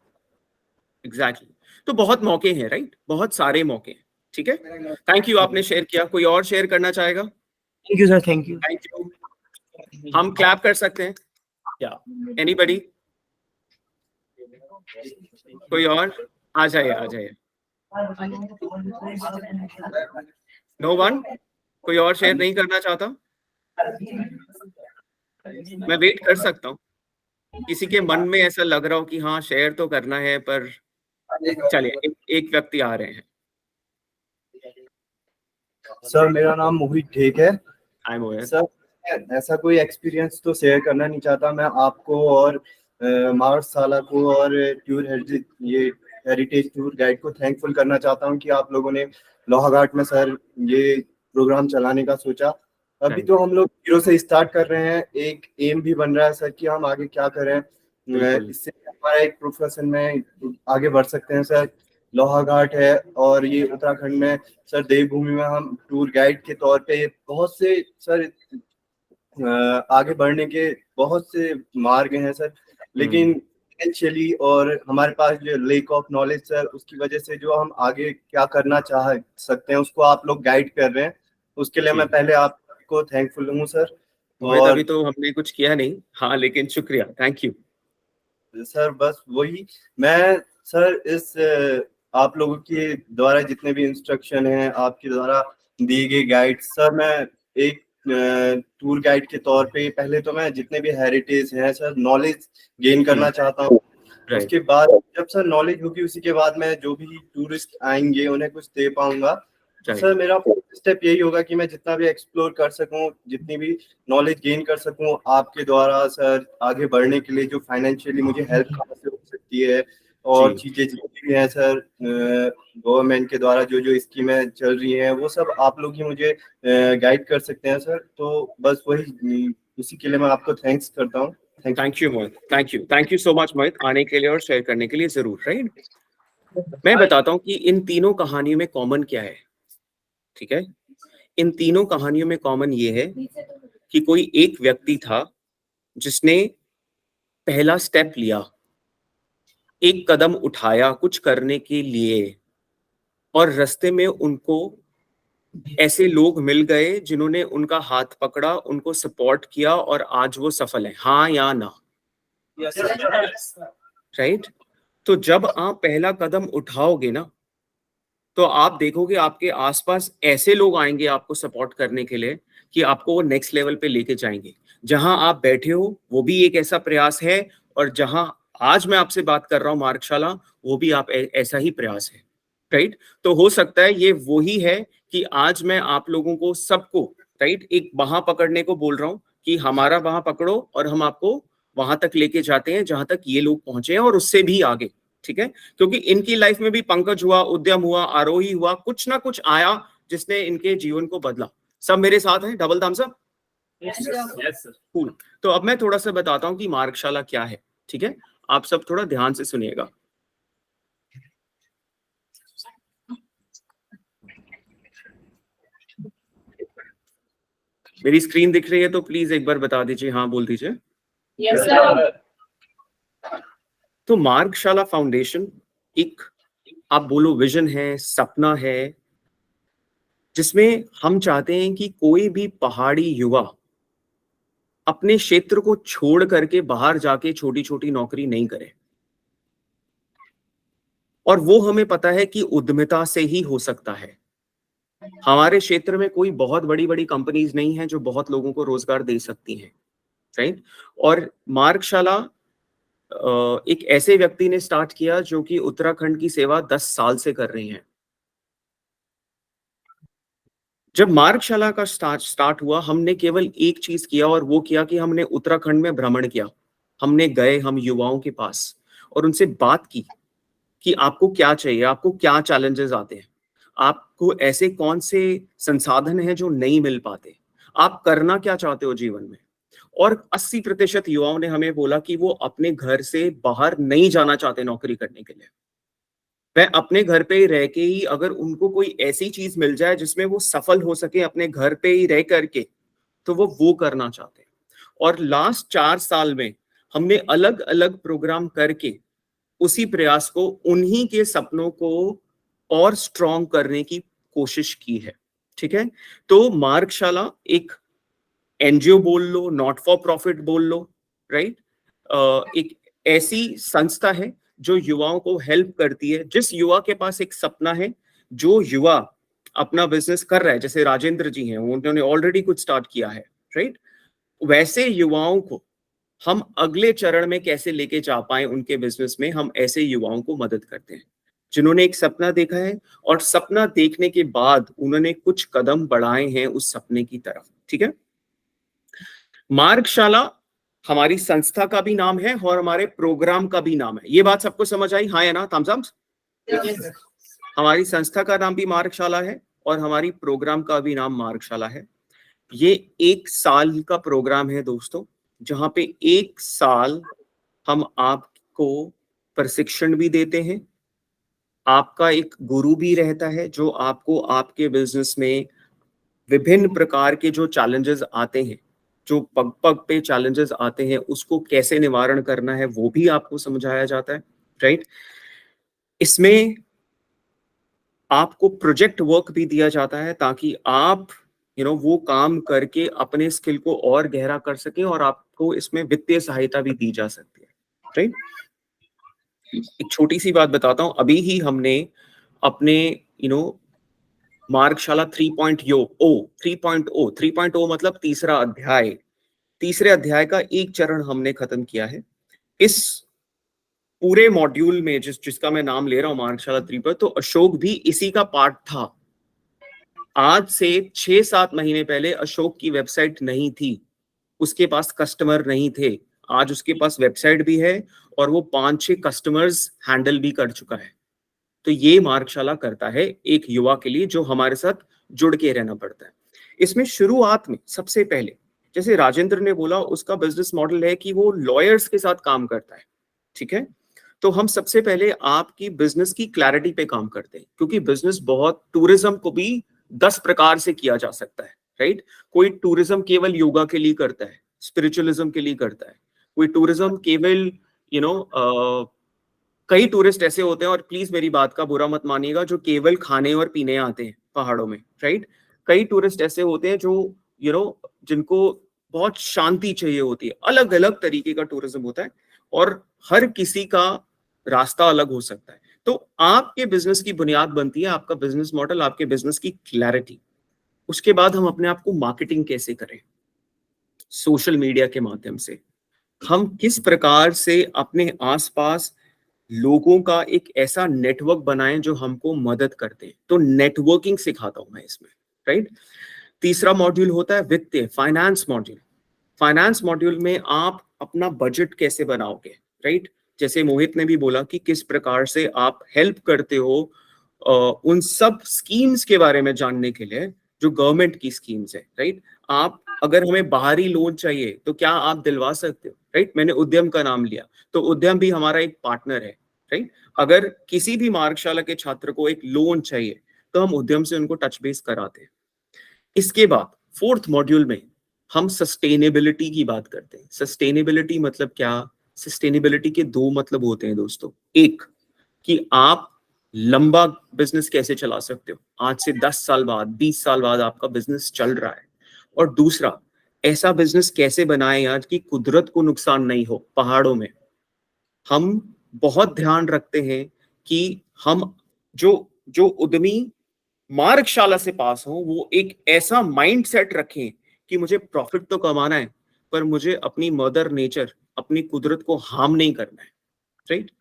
एग्जैक्टली। तो बहुत मौके हैं, राइट, बहुत सारे मौके हैं, ठीक है। थैंक यू, आपने शेयर किया। कोई और शेयर करना चाहेगा? Thank you sir, thank you. Thank you. हम क्लैप कर सकते हैं क्या? एनीबडी? कोई और? आ जाइए, आ जाइए। No one? कोई और शेयर नहीं करना चाहता? मैं वेट कर सकता हूँ, किसी के मन में ऐसा लग रहा हो कि हाँ शेयर तो करना है, पर चलिए एक व्यक्ति आ रहे हैं। सर मेरा नाम मोहित ढेक है। I am ओयर। सर ऐसा कोई एक्सपीरियंस तो शेयर करना नहीं चाहता मैं आपको और मार्च साला को और हेरिटेज टूर गाइड को थैंकफुल करना चाहता हूं कि आप लोगों ने लोहाघाट में सर ये प्रोग्राम चलाने का सोचा। अभी तो हम लोग जीरो से स्टार्ट कर रहे हैं, एक एम भी बन रहा है सर कि हम आगे क्या करें, इससे हमारा एक प्रोफेशन में आगे बढ़ सकते हैं सर। लोहाघाट है और ये उत्तराखंड में सर देवभूमि में हम टूर गाइड के तौर पे बहुत से सर आगे बढ़ने के बहुत से मार्ग हैं सर, लेकिन फाइनेंशियली और हमारे पास जो लेक ऑफ नॉलेज सर, उसकी वजह से जो हम आगे क्या करना चाह सकते हैं उसको आप लोग गाइड कर रहे हैं, उसके लिए मैं पहले आपको थैंकफुल हूँ सर। और अभी तो हमने कुछ किया नहीं, हाँ, लेकिन शुक्रिया, थैंक यू सर। बस वही मैं सर इस आप लोगों के द्वारा जितने भी इंस्ट्रक्शन हैं, आपके द्वारा दिए गए गाइड सर, मैं एक टूर गाइड के तौर पे पहले तो मैं जितने भी हेरिटेज हैं सर नॉलेज गेन करना चाहता हूँ। उसके बाद जब सर नॉलेज होगी उसी के बाद मैं जो भी टूरिस्ट आएंगे उन्हें कुछ दे पाऊंगा। सर मेरा स्टेप यही होगा कि मैं जितना भी एक्सप्लोर कर सकूं, जितनी भी नॉलेज गेन कर सकूं आपके द्वारा सर, आगे बढ़ने के लिए जो फाइनेंशियली मुझे हेल्प कहाँ से हो सकती है और चीजें जितनी भी हैं सर गवर्नमेंट के द्वारा जो जो स्कीमें चल रही हैं वो सब आप लोग ही मुझे गाइड कर सकते हैं सर। तो बस वही उसी के लिए मैं आपको थैंक्स करता हूँ। Thank you Mohit, thank you so much Mohit, आने के लिए और शेयर करने के लिए जरूर, राइट। मैं बताता हूँ कि इन तीनों कहानियों में कॉमन क्या है, ठीक है। इन तीनों कहानियों में कॉमन ये है कि कोई एक व्यक्ति था जिसने पहला स्टेप लिया, एक कदम उठाया कुछ करने के लिए, और रास्ते में उनको ऐसे लोग मिल गए जिन्होंने उनका हाथ पकड़ा, उनको सपोर्ट किया, और आज वो सफल है। हाँ या ना? राइट। तो जब आप पहला कदम उठाओगे ना, तो आप देखोगे आपके आसपास ऐसे लोग आएंगे आपको सपोर्ट करने के लिए कि आपको वो नेक्स्ट लेवल पे लेके जाएंगे। जहां आप बैठे हो वो भी एक ऐसा प्रयास है, और जहां आज मैं आपसे बात कर रहा हूं मार्गशाला, वो भी आप ऐसा ही प्रयास है, राइट। तो हो सकता है ये वही है कि आज मैं आप लोगों को सबको, राइट, एक बाह पकड़ने को बोल रहा हूं कि हमारा बाह पकड़ो और हम आपको वहां तक लेके जाते हैं जहां तक ये लोग पहुंचे हैं और उससे भी आगे, ठीक है। क्योंकि इनकी लाइफ में भी पंकज हुआ, उद्यम हुआ, आरोही हुआ, कुछ ना कुछ आया जिसने इनके जीवन को बदला। सब मेरे साथ हैं? Double thumbs up. कूल। तो अब मैं थोड़ा सा बताता हूं कि मार्गशाला क्या है, ठीक है। आप सब थोड़ा ध्यान से सुनिएगा। मेरी स्क्रीन दिख रही है तो प्लीज एक बार बता दीजिए, हाँ बोल दीजिए। Yes, sir. तो मार्गशाला फाउंडेशन एक, आप बोलो विजन है, सपना है, जिसमें हम चाहते हैं कि कोई भी पहाड़ी युवा अपने क्षेत्र को छोड़ करके बाहर जाके छोटी छोटी नौकरी नहीं करे। और वो हमें पता है कि उद्यमिता से ही हो सकता है। हमारे क्षेत्र में कोई बहुत बड़ी बड़ी कंपनीज नहीं है जो बहुत लोगों को रोजगार दे सकती हैं, राइट। और मार्गशाला एक ऐसे व्यक्ति ने स्टार्ट किया जो कि उत्तराखंड की सेवा 10 साल से कर रही हैं। जब मार्गशाला का स्टार्ट हुआ, हमने केवल एक चीज किया, और वो किया कि हमने उत्तराखंड में भ्रमण किया। हमने गए हम युवाओं के पास और उनसे बात की कि आपको क्या चाहिए, आपको क्या चैलेंजेस आते हैं, आपको ऐसे कौन से संसाधन हैं जो नहीं मिल पाते, आप करना क्या चाहते हो जीवन में। और 80% युवाओं ने हमें बोला कि वो अपने घर से बाहर नहीं जाना चाहते नौकरी करने के लिए। वह अपने घर पे ही रह के ही, अगर उनको कोई ऐसी चीज मिल जाए जिसमें वो सफल हो सके अपने घर पे ही रह करके, तो वो करना चाहते हैं। और लास्ट 4 साल में हमने अलग अलग प्रोग्राम करके उसी प्रयास को, उन्हीं के सपनों को और स्ट्रॉन्ग करने की कोशिश की है। ठीक है, तो मार्गशाला एक एनजीओ बोल लो, नॉट फॉर प्रॉफिट बोल लो, राइट, एक ऐसी संस्था है जो युवाओं को हेल्प करती है। जिस युवा के पास एक सपना है, जो युवा अपना बिजनेस कर रहा है, जैसे राजेंद्र जी हैं, उन्होंने ऑलरेडी कुछ स्टार्ट किया है, राइट, वैसे युवाओं को हम अगले चरण में कैसे लेके जा पाए उनके बिजनेस में, हम ऐसे युवाओं को मदद करते हैं जिन्होंने एक सपना देखा है और सपना देखने के बाद उन्होंने कुछ कदम बढ़ाए हैं उस सपने की तरफ। ठीक है, मार्गशाला हमारी संस्था का भी नाम है और हमारे प्रोग्राम का भी नाम है। ये बात सबको समझ आई, हाँ या ना? Thumbs up. हमारी संस्था का नाम भी मार्गशाला है और हमारी प्रोग्राम का भी नाम मार्गशाला है। ये 1 साल का प्रोग्राम है दोस्तों, जहां पे 1 साल हम आपको प्रशिक्षण भी देते हैं, आपका एक गुरु भी रहता है जो आपको आपके बिजनेस में विभिन्न प्रकार के जो चैलेंजेस आते हैं, जो पग पग पे चैलेंजेस आते हैं, उसको कैसे निवारण करना है वो भी आपको समझाया जाता है, राइट। इसमें आपको प्रोजेक्ट वर्क भी दिया जाता है ताकि आप वो काम करके अपने स्किल को और गहरा कर सके, और आपको इसमें वित्तीय सहायता भी दी जा सकती है, राइट। एक छोटी सी बात बताता हूं, अभी ही हमने अपने मार्गशाला 3.0 मतलब तीसरा अध्याय, तीसरे अध्याय का एक चरण हमने खत्म किया है। इस पूरे मॉड्यूल में जिसका मैं नाम ले रहा हूं मार्गशाला 3 पर, तो अशोक भी इसी का पार्ट था। आज से 6-7 महीने पहले अशोक की वेबसाइट नहीं थी, उसके पास कस्टमर नहीं थे। आज उसके पास वेबसाइट भी है और वो 5-6 कस्टमर्स हैंडल भी कर चुका है। तो ये मार्गशाला करता है एक युवा के लिए जो हमारे साथ जुड़ के रहना पड़ता है। इसमें शुरुआत में सबसे पहले, जैसे राजेंद्र ने बोला, उसका बिजनेस मॉडल है कि वो लॉयर्स के साथ काम करता है। ठीक है, तो हम सबसे पहले आपकी बिजनेस की क्लैरिटी पे काम करते हैं, क्योंकि बिजनेस बहुत, टूरिज्म को भी 10 प्रकार से किया जा सकता है, राइट। कोई टूरिज्म केवल योगा के लिए करता है, स्पिरिचुअलिज्म के लिए करता है, कोई टूरिज्म केवल कई टूरिस्ट ऐसे होते हैं, और प्लीज मेरी बात का बुरा मत मानिएगा, जो केवल खाने और पीने आते हैं पहाड़ों में, राइट। कई टूरिस्ट ऐसे होते हैं जो जिनको बहुत शांति चाहिए होती है। अलग अलग तरीके का टूरिज्म होता है और हर किसी का रास्ता अलग हो सकता है। तो आपके बिजनेस की बुनियाद बनती है आपका बिजनेस मॉडल, आपके बिजनेस की क्लैरिटी। उसके बाद हम अपने आप को मार्केटिंग कैसे करें, सोशल मीडिया के माध्यम से हम किस प्रकार से अपने आसपास लोगों का एक ऐसा नेटवर्क बनाएं जो हमको मदद करते हैं। तो नेटवर्किंग सिखाता हूं मैं इसमें, राइट। तीसरा मॉड्यूल होता है वित्तीय, फाइनेंस मॉड्यूल। फाइनेंस मॉड्यूल में आप अपना बजट कैसे बनाओगे, राइट। जैसे मोहित ने भी बोला कि किस प्रकार से आप हेल्प करते हो उन सब स्कीम्स के बारे में जानने के लिए जो गवर्नमेंट की स्कीम्स है, राइट। आप अगर हमें बाहरी लोन चाहिए तो क्या आप दिलवा सकते हो, राइट। मैंने उद्यम का नाम लिया, तो उद्यम भी हमारा एक पार्टनर है, राइट। अगर किसी भी मार्गशाला के छात्र को एक लोन चाहिए तो हम उद्यम से उनको टच बेस कराते हैं। इसके बाद 4th मॉड्यूल में हम सस्टेनेबिलिटी की बात करते हैं। सस्टेनेबिलिटी मतलब क्या? सस्टेनेबिलिटी के दो मतलब होते हैं दोस्तों। एक कि आप लंबा बिजनेस कैसे चला सकते हो, आज से 10 साल बाद, 20 साल बाद आपका बिजनेस चल रहा है। और दूसरा, ऐसा बिजनेस कैसे बनाए आज कि कुदरत को नुकसान नहीं हो। पहाड़ों में हम बहुत ध्यान रखते हैं कि हम जो जो उद्यमी मार्गशाला से पास हो, वो एक ऐसा माइंड सेट रखें कि मुझे प्रॉफिट तो कमाना है, पर मुझे अपनी मदर नेचर, अपनी कुदरत को हार्म नहीं करना है। राइट?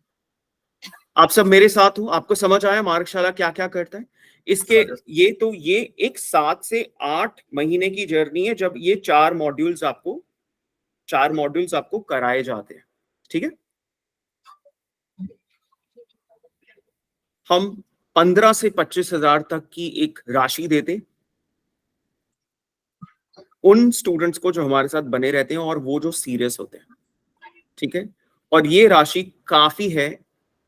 आप सब मेरे साथ हो? आपको समझ आया मार्गशाला क्या क्या करता है? इसके ये एक 7 से 8 महीने की जर्नी है, जब ये 4 मॉड्यूल्स आपको कराए जाते हैं। ठीक है? हम 15 से 25 हजार तक की एक राशि देते उन स्टूडेंट्स को जो हमारे साथ बने रहते हैं और वो जो सीरियस होते हैं। ठीक है? और ये राशि काफी है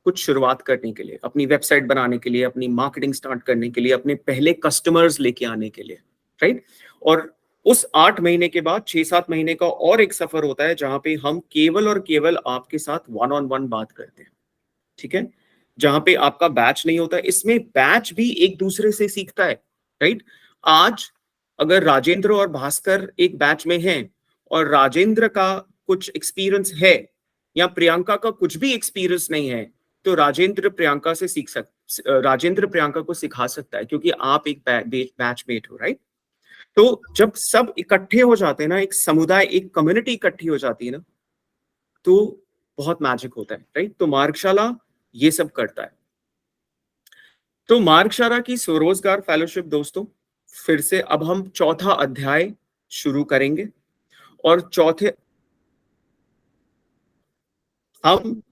कुछ शुरुआत करने के लिए, अपनी वेबसाइट बनाने के लिए, अपनी मार्केटिंग स्टार्ट करने के लिए, अपने पहले कस्टमर्स लेके आने के लिए। राइट? और उस 8 महीने के बाद 6-7 महीने का और एक सफर होता है जहां पे हम केवल और केवल आपके साथ 1-on-1 बात करते हैं। ठीक है? जहां पे आपका बैच नहीं होता। इसमें बैच भी एक दूसरे से सीखता है। राइट? आज अगर राजेंद्र और भास्कर एक बैच में हैं और राजेंद्र का कुछ एक्सपीरियंस है या प्रियंका का कुछ भी एक्सपीरियंस नहीं है, तो राजेंद्र प्रियंका को सिखा सकता है, क्योंकि आप एक बैचमेट हो। राइट? तो जब सब इकट्ठे हो जाते हैं ना, एक समुदाय, एक कम्युनिटी इकट्ठी हो जाती है ना, तो बहुत मैजिक होता है। राइट? तो मार्गशाला ये सब करता है। तो मार्गशाला की स्वरोजगार फेलोशिप दोस्तों, फिर से अब हम चौथा अध्याय शुरू करेंगे। और चौथे हम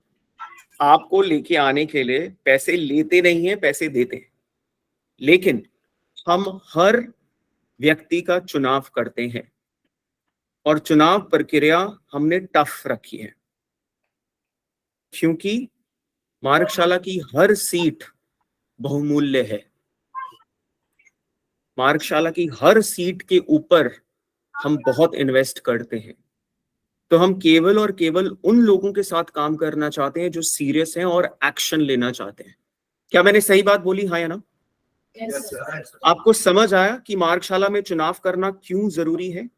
आपको लेके आने के लिए पैसे लेते नहीं है, पैसे देते हैं। लेकिन हम हर व्यक्ति का चुनाव करते हैं और चुनाव प्रक्रिया हमने टफ रखी है, क्योंकि मार्गशाला की हर सीट बहुमूल्य है। मार्गशाला की हर सीट के ऊपर हम बहुत इन्वेस्ट करते हैं। तो हम केवल और केवल उन लोगों के साथ काम करना चाहते हैं जो सीरियस हैं और एक्शन लेना चाहते हैं। क्या मैंने सही बात बोली? हाँ या ना? Yes, sir. आपको समझ आया कि मार्गशाला में चुनाव करना क्यों जरूरी है?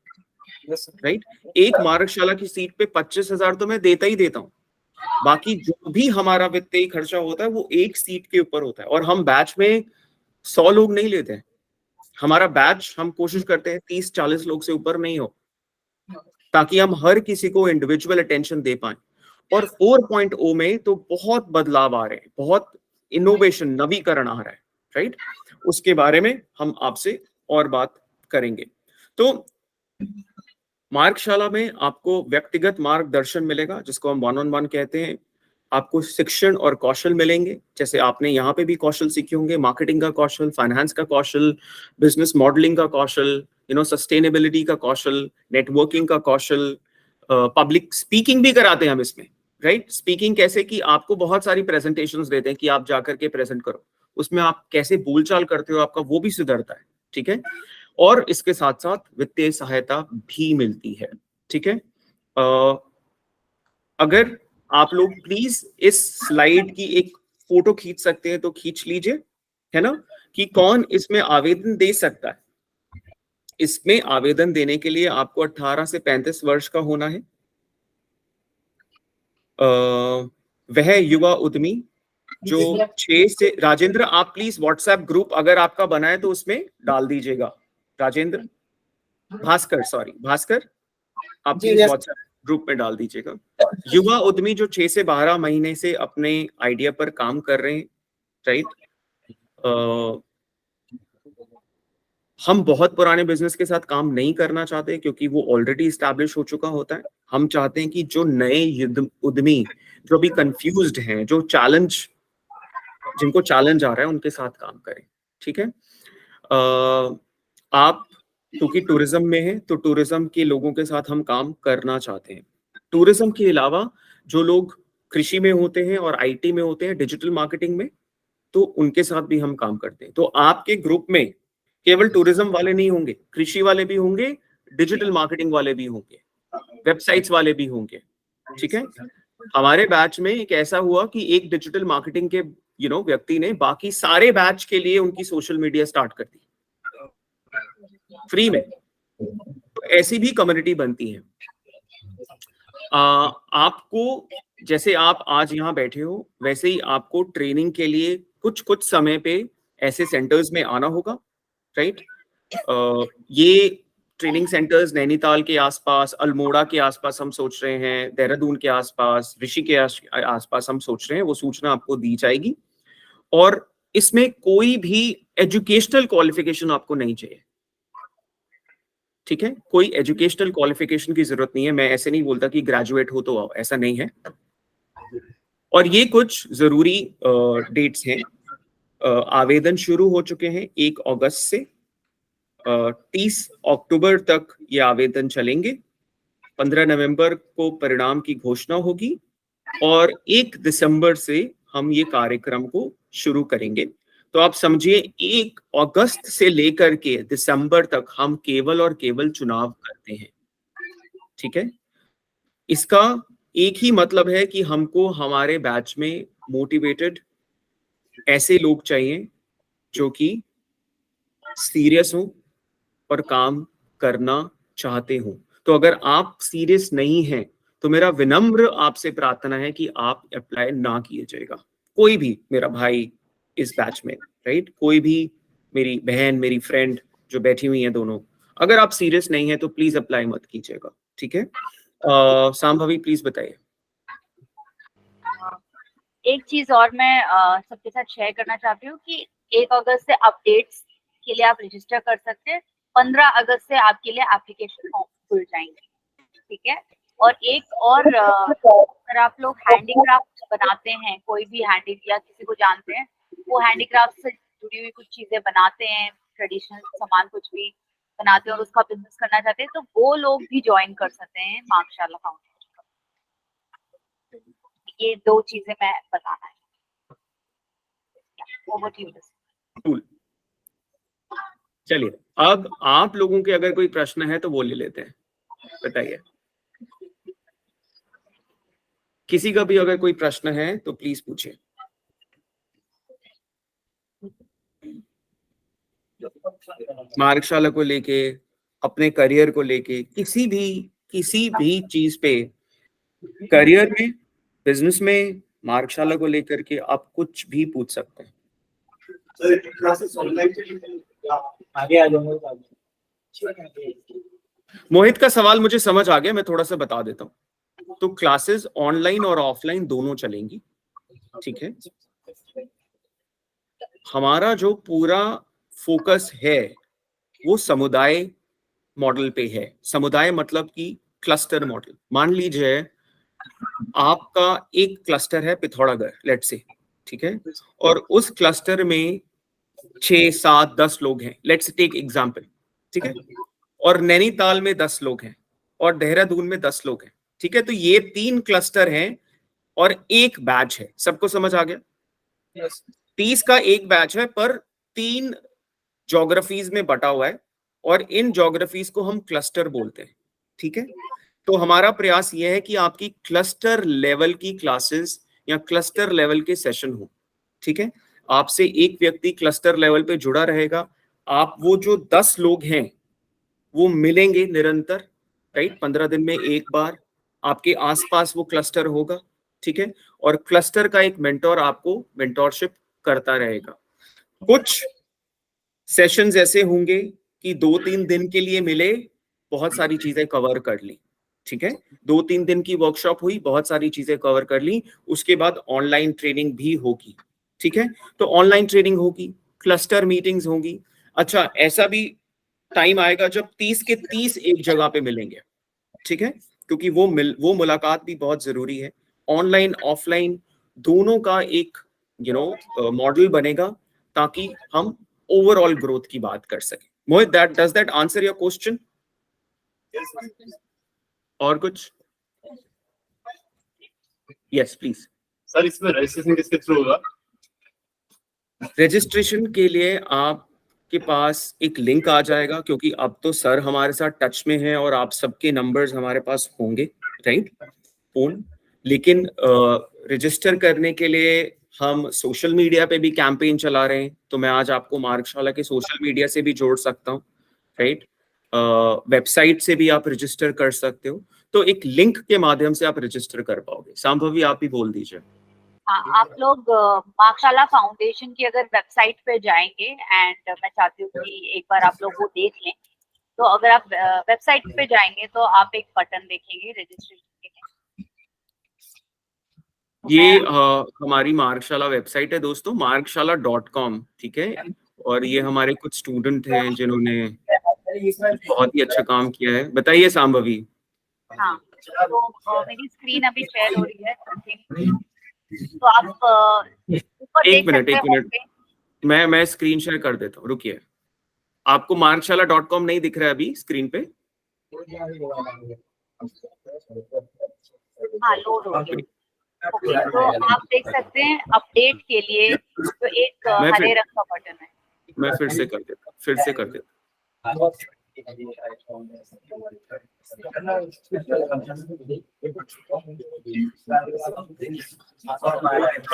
राइट? एक मार्गशाला की सीट पे 25,000 तो मैं देता ही देता हूं। बाकी जो भी हमारा वित्तीय खर्चा होता है वो एक सीट के ऊपर होता है। और हम बैच में 100 लोग नहीं लेते हैं। हमारा बैच, हम कोशिश करते हैं 30-40 लोग से ऊपर नहीं हो, ताकि हम हर किसी को इंडिविजुअल अटेंशन दे पाए। और 4.0 में तो बहुत बदलाव आ रहे हैं, बहुत इनोवेशन, नवीकरण आ रहा है। राइट? उसके बारे में हम आपसे और बात करेंगे। तो मार्गशाला में आपको व्यक्तिगत मार्गदर्शन मिलेगा, जिसको हम 1-on-1 कहते हैं। आपको शिक्षण और कौशल मिलेंगे, जैसे आपने यहाँ पे भी कौशल सीखे होंगे, मार्केटिंग का कौशल, फाइनेंस का कौशल, बिजनेस मॉडलिंग का कौशल, सस्टेनेबिलिटी का कौशल, नेटवर्किंग का कौशल, पब्लिक स्पीकिंग भी कराते हैं हम इसमें। राइट? स्पीकिंग कैसे कि आपको बहुत सारी प्रेजेंटेशंस देते हैं कि आप जाकर के प्रेजेंट करो, उसमें आप कैसे बोलचाल करते हो आपका वो भी सुधरता है। ठीक है? और इसके साथ साथ वित्तीय सहायता भी मिलती है। ठीक है? अगर आप लोग प्लीज इस स्लाइड की एक फोटो खींच सकते हैं तो खींच लीजिए, है ना, कि कौन इसमें आवेदन दे सकता है। इसमें आवेदन देने के लिए आपको 18 से 35 वर्ष का होना है। वह युवा उद्यमी जो 6 से, राजेंद्र आप प्लीज व्हाट्सएप ग्रुप अगर आपका बना है तो उसमें डाल दीजिएगा। राजेंद्र, भास्कर आप प्लीज व्हाट्सएप ग्रुप में डाल दीजिएगा। युवा उद्यमी जो 6 से 12 महीने से अपने आइडिया पर काम कर रहे हैं। राइट? हम बहुत पुराने बिजनेस के साथ काम नहीं करना चाहते, क्योंकि वो ऑलरेडी इस्टेब्लिश हो चुका होता है। हम चाहते हैं कि जो नए उद्यमी जो भी कंफ्यूज्ड हैं, जो जिनको चैलेंज आ रहा है, उनके साथ काम करें। ठीक है? आप क्योंकि टूरिज्म में है तो टूरिज्म के लोगों के साथ हम काम करना चाहते हैं। टूरिज्म के अलावा जो लोग कृषि में होते हैं और आईटी में होते हैं, डिजिटल मार्केटिंग में, तो उनके साथ भी हम काम करते हैं। तो आपके ग्रुप में केवल टूरिज्म वाले नहीं होंगे, कृषि वाले भी होंगे, डिजिटल मार्केटिंग वाले भी होंगे, वेबसाइट्स वाले भी होंगे, ठीक है। हमारे बैच में एक ऐसा हुआ कि एक डिजिटल मार्केटिंग के व्यक्ति ने बाकी सारे बैच के लिए उनकी सोशल मीडिया स्टार्ट कर दी फ्री में। तो ऐसी भी कम्युनिटी बनती है। आपको जैसे आप आज यहाँ बैठे हो वैसे ही आपको ट्रेनिंग के लिए कुछ समय पे ऐसे सेंटर्स में आना होगा, राइट। ये ट्रेनिंग सेंटर्स नैनीताल के आसपास, अल्मोड़ा के आसपास हम सोच रहे हैं, देहरादून के आसपास, ऋषि के आसपास हम सोच रहे हैं, वो सूचना आपको दी जाएगी। और इसमें कोई भी एजुकेशनल क्वालिफिकेशन आपको नहीं चाहिए, ठीक है। कोई एजुकेशनल क्वालिफिकेशन की जरूरत नहीं है। मैं ऐसे नहीं बोलता कि ग्रेजुएट हो तो आओ, ऐसा नहीं है। और ये कुछ जरूरी डेट्स हैं। आवेदन शुरू हो चुके हैं 1 अगस्त से, 30 अक्टूबर तक ये आवेदन चलेंगे। 15 नवंबर को परिणाम की घोषणा होगी और 1 दिसंबर से हम ये कार्यक्रम को शुरू करेंगे। तो आप समझिए 1 अगस्त से लेकर के दिसंबर तक हम केवल और केवल चुनाव करते हैं, ठीक है। इसका एक ही मतलब है कि हमको हमारे बैच में मोटिवेटेड ऐसे लोग चाहिए जो कि सीरियस हो और काम करना चाहते हो। तो अगर आप सीरियस नहीं हैं तो मेरा विनम्र आपसे प्रार्थना है कि आप अप्लाई ना कीजिएगा। कोई भी मेरा भाई इस बैच में, राइट, कोई भी मेरी बहन, मेरी फ्रेंड जो बैठी हुई है दोनों, अगर आप सीरियस नहीं है तो प्लीज अप्लाई मत कीजिएगा, ठीक है। सांभवी प्लीज बताइए। एक चीज और मैं सबके साथ शेयर करना चाहती हूँ कि 1 अगस्त से अपडेट्स के लिए आप रजिस्टर कर सकते हैं। 15 अगस्त से आपके लिए एप्लीकेशन फॉर्म खुल जाएंगे, ठीक है। और एक और अगर आप लोग हैंडीक्राफ्ट बनाते हैं, कोई भी हैंडी या किसी को जानते हैं वो हैंडीक्राफ्ट से जुड़ी हुई कुछ चीजें बनाते हैं, ट्रेडिशनल सामान कुछ भी बनाते हैं और उसका बिजनेस करना चाहते हैं, तो वो लोग भी ज्वाइन कर सकते हैं मार्गशाला फाउंडेशन का। ये 2 चीजें मैं बताना है। Over to you, Cool. चलिए, अब आप लोगों के अगर कोई प्रश्न है तो वो ले लेते हैं, बताइए। किसी का भी अगर कोई प्रश्न है तो प्लीज पूछिए। मार्गशाला को लेके, अपने करियर को लेके, किसी भी चीज पे, करियर में, बिजनेस में, मार्गशाला को लेकर के आप कुछ भी पूछ सकते हैं। आगे आ जाऊंगा। मोहित का सवाल मुझे समझ आ गया, मैं थोड़ा सा बता देता हूँ। तो क्लासेस ऑनलाइन और ऑफलाइन दोनों चलेंगी, ठीक है। हमारा जो पूरा फोकस है वो समुदाय मॉडल पे है। समुदाय मतलब कि क्लस्टर मॉडल। मान लीजिए आपका एक क्लस्टर है पिथौरागढ़, लेट्स से, ठीक है, और उस क्लस्टर में 6, 7, 10 लोग हैं, लेट्स टेक एग्जांपल, ठीक है, और नैनीताल में 10 लोग हैं और देहरादून में 10 लोग हैं, ठीक है। तो ये 3 क्लस्टर हैं और एक बैच है। सबको समझ आ गया? 30 का एक बैच है पर 3 ज्योग्राफीज में बटा हुआ है और इन ज्योग्राफीज को हम क्लस्टर बोलते हैं, ठीक है। तो हमारा प्रयास यह है कि आपकी क्लस्टर लेवल की क्लासेस या क्लस्टर लेवल के सेशन हो, ठीक है। आपसे एक व्यक्ति क्लस्टर लेवल पे जुड़ा रहेगा। आप वो जो 10 लोग हैं वो मिलेंगे निरंतर, राइट, 15 दिन में एक बार आपके आसपास वो क्लस्टर होगा, ठीक है। और क्लस्टर का एक मेंटोर आपको मेंटोरशिप करता रहेगा। कुछ सेशंस ऐसे होंगे कि 2-3 दिन के लिए मिले, बहुत सारी चीजें कवर कर ली, ठीक है। 2-3 दिन की वर्कशॉप हुई, बहुत सारी चीजें कवर कर ली, उसके बाद ऑनलाइन ट्रेनिंग भी होगी, ठीक है। तो ऑनलाइन ट्रेनिंग होगी, क्लस्टर मीटिंग्स होंगी। अच्छा, ऐसा भी टाइम आएगा जब 30 के 30 एक जगह पे मिलेंगे, ठीक है, क्योंकि वो मुलाकात भी बहुत जरूरी है। ऑनलाइन ऑफलाइन दोनों का एक मॉडल बनेगा ताकि हम ओवरऑल ग्रोथ की बात कर सके। Mohit, does that answer your question? और कुछ? यस प्लीज सर, इसमें रजिस्ट्रेशन किसके थ्रू होगा? रजिस्ट्रेशन के लिए आप के पास एक लिंक आ जाएगा, क्योंकि अब तो सर हमारे साथ टच में हैं और आप सबके नंबर्स हमारे पास होंगे, राइट, फोन। लेकिन रजिस्टर करने के लिए हम सोशल मीडिया पे भी कैंपेन चला रहे हैं, तो मैं आज आपको मार्गशाला के सोशल मीडिया से भी जोड़ सकता हूँ, राइट। वेबसाइट से भी आप रजिस्टर कर सकते हो, तो एक लिंक के माध्यम से आप रजिस्टर कर पाओगे। सांभवी आप ही बोल दीजिए। हाँ, आप लोग मार्गशाला फाउंडेशन की अगर वेबसाइट पे जाएंगे, एंड मैं चाहती हूँ कि एक बार आप लोग वो देख लें। तो अगर आप वेबसाइट पे जाएंगे तो आप एक बटन देखेंगे रजिस्ट्रेशन के लिए। ये हमारी मार्गशाला वेबसाइट है दोस्तों, margshala.com, ठीक है। और ये हमारे कुछ स्टूडेंट हैं जिन्होंने बहुत ही अच्छा काम किया है। बताइए सांभवी। हाँ, तो मेरी स्क्रीन अभी शेयर हो रही है, तो आप ऊपर एक देख मिनट, सकते एक मिनट, हैं। मैं स्क्रीन शेयर कर देता हूँ, रुकिए। आपको margshala.com नहीं दिख रहा है अभी स्क्रीन पे? हाँ, लोड हो गया। ओके, तो आप देख सकते हैं अपडेट के लिए जो एक हरे रंग का बटन है। मैं फिर से कर देता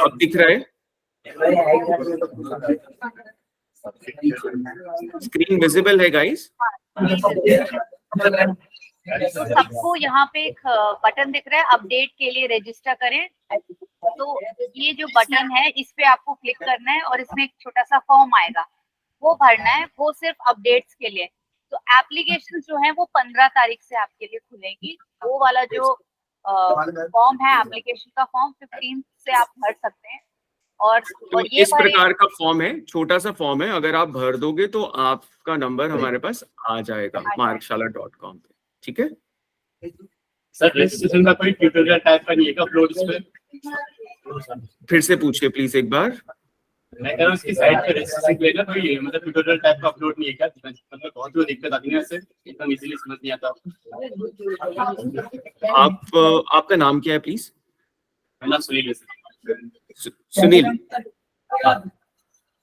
अब दिख रहा है स्क्रीन विजिबल है गाइस? सबको यहाँ पे एक बटन दिख रहा है, अपडेट के लिए रजिस्टर करें। तो ये जो बटन है इस पे आपको क्लिक करना है और इसमें एक छोटा सा फॉर्म आएगा, वो भरना है। वो सिर्फ अपडेट्स के लिए। तो एप्लीकेशन जो है वो 15 तारीख से आपके लिए खुलेगी। वो वाला जो फॉर्म है, एप्लीकेशन का फॉर्म 15 से आप भर सकते हैं। और ये इस प्रकार का फॉर्म है, छोटा सा फॉर्म है, अगर आप भर दोगे तो आपका नंबर हमारे पास आ जाएगा margshala.com पे, ठीक है। सर रजिस्ट्रेशन का कोई ट्यूटोरियल टाइप का नहीं है अपलोड इस पे? फिर से पूछिए प्लीज एक बार। मैं कह रहा हूँ इसकी साइट पे रजिस्ट्रेशन के लिए ना कोई मतलब ट्यूटोरियल टाइप का अपलोड नहीं है क्या? मतलब बहुत ही दिक्कत आती है इससे, एकदम इजीली समझ नहीं आता। आपका नाम क्या है प्लीज? मेरा नाम सुनील है सर।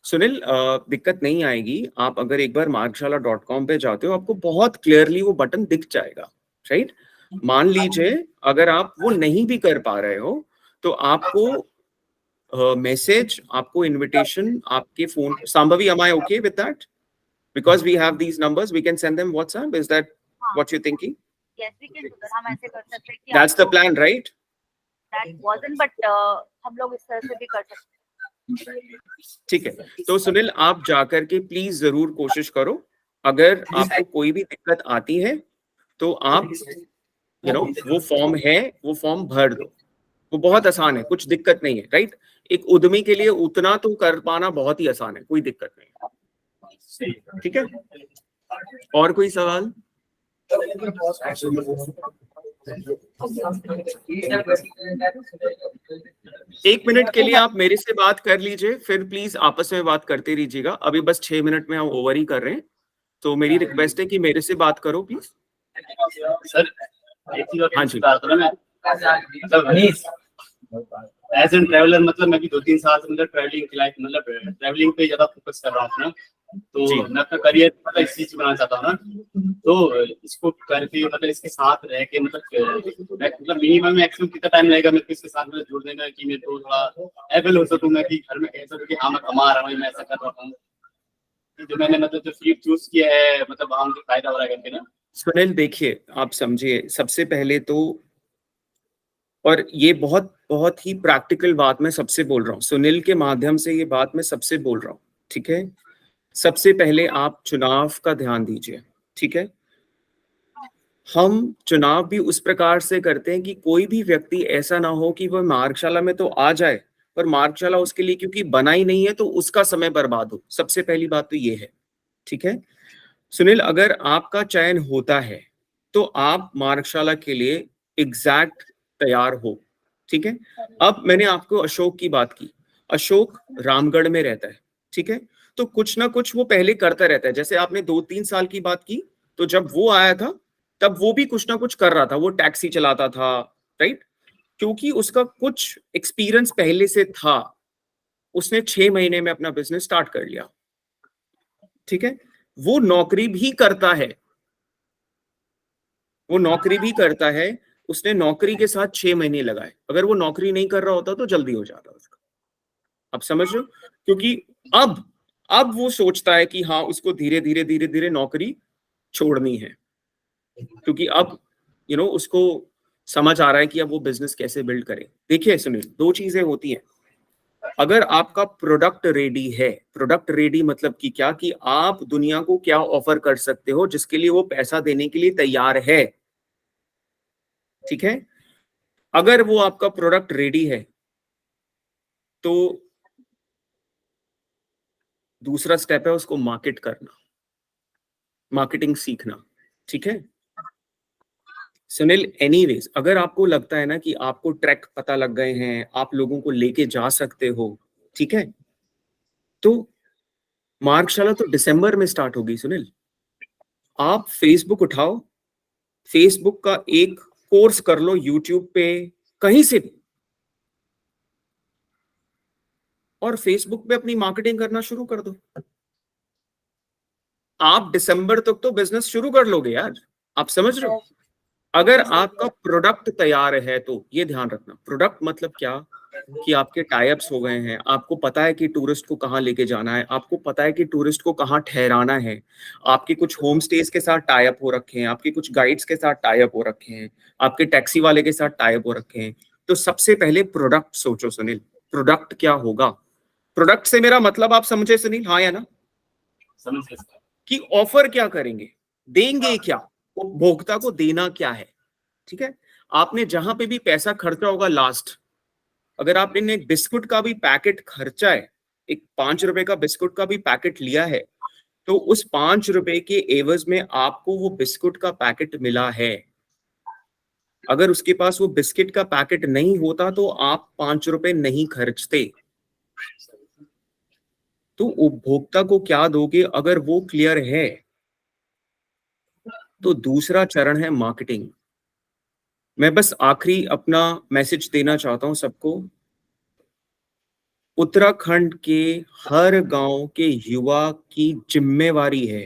सुनील, दिक्कत नहीं आएगी। आप अगर एक बार margshala.com पे जाते हो, आपको बहुत क्लियरली वो बटन दिख जाएगा, राइट। मान लीजिए अगर आप वो नहीं भी कर पा रहे हो तो आपको मैसेज, आपको इनविटेशन आपके phone. Sambhavi, am I okay with that? Because we have these numbers, we can send them WhatsApp. Is that what you're thinking? Yes, we can do that. हम ऐसे कर सकते हैं कि That's the plan, right? that wasn't, but हम लोग इस तरह से भी कर सकते हैं। ठीक है, तो सुनील आप जाकर के प्लीज जरूर कोशिश करो। अगर आपको कोई भी दिक्कत आती है तो आप वो फॉर्म है, वो फॉर्म भर दो। वो बहुत आसान है, कुछ दिक्कत नहीं है, राइट। एक उद्यमी के लिए उतना तो कर पाना बहुत ही आसान है, कोई दिक्कत नहीं है, ठीक है। और कोई सवाल? एक मिनट के लिए आप मेरे से बात कर लीजिए, फिर प्लीज आपस में बात करते रहिएगा। अभी बस 6 मिनट में हम ओवर ही कर रहे हैं, तो मेरी रिक्वेस्ट है कि मेरे से बात करो प्लीज। सर हाँ जी। एज एन ट्रैवलर मतलब मैं भी 2-3 साल से मतलब ट्रैवलिंग की लाइफ, मतलब ट्रैवलिंग पे ज्यादा फोकस कर रहा हूँ ना, तो मैं अपना करियर मतलब इस चीज बनाना चाहता हूँ ना, तो इसको करके मतलब इसके साथ रह के मतलब मिनिमम मैक्सिमम कितना टाइम लगेगा मेरे को इसके साथ मतलब जुड़ने में, कि मेरे को थोड़ा एबल हो सकूँ मैं, कि घर में कह सकूँ कि हाँ मैं कमा रहा हूँ, मैं ऐसा कर रहा हूँ। जो मैंने मतलब जो फील्ड चूज किया है, मतलब वहाँ मुझे फायदा हो रहा है करके ना। सुनील देखिए, आप समझिए, सबसे पहले तो, और ये बहुत बहुत ही प्रैक्टिकल बात मैं सबसे बोल रहा हूँ, सुनील के माध्यम से ये बात मैं सबसे बोल रहा हूँ, ठीक है। सबसे पहले आप चुनाव का ध्यान दीजिए, ठीक है। हम चुनाव भी उस प्रकार से करते हैं कि कोई भी व्यक्ति ऐसा ना हो कि वह मार्गशाला में तो आ जाए पर मार्गशाला उसके लिए क्योंकि बना ही नहीं है तो उसका समय बर्बाद हो। सबसे पहली बात तो ये है, ठीक है। सुनील, अगर आपका चयन होता है तो आप मार्गशाला के लिए एग्जैक्ट तैयार हो, ठीक है। अब मैंने आपको अशोक की बात की। अशोक रामगढ़ में रहता है, ठीक है, तो कुछ ना कुछ वो पहले करता रहता है। जैसे आपने 2-3 साल की बात की, तो जब वो आया था तब वो भी कुछ ना कुछ कर रहा था, वो टैक्सी चलाता था, राइट, क्योंकि उसका कुछ एक्सपीरियंस पहले से था। उसने 6 महीने में अपना बिजनेस स्टार्ट कर लिया। ठीक है, वो नौकरी भी करता है, वो नौकरी भी करता है, उसने नौकरी के साथ 6 महीने लगाए, अगर वो नौकरी नहीं कर रहा होता तो जल्दी हो जाता उसका। आप समझ रहे हो? क्योंकि अब वो सोचता है कि हाँ उसको धीरे धीरे नौकरी छोड़नी है, क्योंकि अब उसको समझ आ रहा है कि अब वो बिजनेस कैसे बिल्ड करे। देखिए सुनील, दो चीजें होती हैं। अगर आपका प्रोडक्ट रेडी है, प्रोडक्ट रेडी मतलब कि क्या, कि आप दुनिया को क्या ऑफर कर सकते हो जिसके लिए वो पैसा देने के लिए तैयार है, ठीक है। अगर वो आपका प्रोडक्ट रेडी है तो दूसरा स्टेप है उसको मार्केट करना, मार्केटिंग सीखना, ठीक है। सुनील, एनीवेज, अगर आपको लगता है ना कि आपको ट्रैक पता लग गए हैं, आप लोगों को लेके जा सकते हो, ठीक है, तो मार्गशाला तो दिसंबर में स्टार्ट होगी सुनील। आप फेसबुक उठाओ, फेसबुक का एक कोर्स कर लो यूट्यूब पे, कहीं से भी, और फेसबुक पे अपनी मार्केटिंग करना शुरू कर दो। आप दिसंबर तक तो बिजनेस शुरू कर लोगे यार, आप समझ रहे हो। अगर आपका प्रोडक्ट तैयार है तो ये ध्यान रखना, प्रोडक्ट मतलब क्या, कि आपके टाइप्स हो गए हैं, आपको पता है कि टूरिस्ट को कहाँ लेके जाना है, आपको पता है कि टूरिस्ट को कहाँ ठहराना है, आपके कुछ होम स्टेज के साथ टाई अप हो रखे हैं, आपके कुछ गाइड्स के साथ टाई अप हो रखे हैं, आपके टैक्सी वाले के साथ टाई अप हो रखे हैं। तो सबसे पहले प्रोडक्ट सोचो सुनील, प्रोडक्ट क्या होगा। प्रोडक्ट से मेरा मतलब आप समझे सुनील, हाँ या ना, कि ऑफर क्या करेंगे, देंगे क्या, उपभोक्ता को देना क्या है, ठीक है। आपने जहां पे भी पैसा खर्चा होगा लास्ट, अगर आपने एक बिस्कुट का भी पैकेट खर्चा है, एक 5 रुपए का बिस्कुट का भी पैकेट लिया है, तो उस 5 रुपए के एवज में आपको वो बिस्कुट का पैकेट मिला है। अगर उसके पास वो बिस्किट का पैकेट नहीं होता तो आप 5 रुपए नहीं खर्चते। तो उपभोक्ता को क्या दोगे, अगर वो क्लियर है तो दूसरा चरण है मार्केटिंग। मैं बस आखिरी अपना मैसेज देना चाहता हूं सबको, उत्तराखंड के हर गांव के युवा की जिम्मेवारी है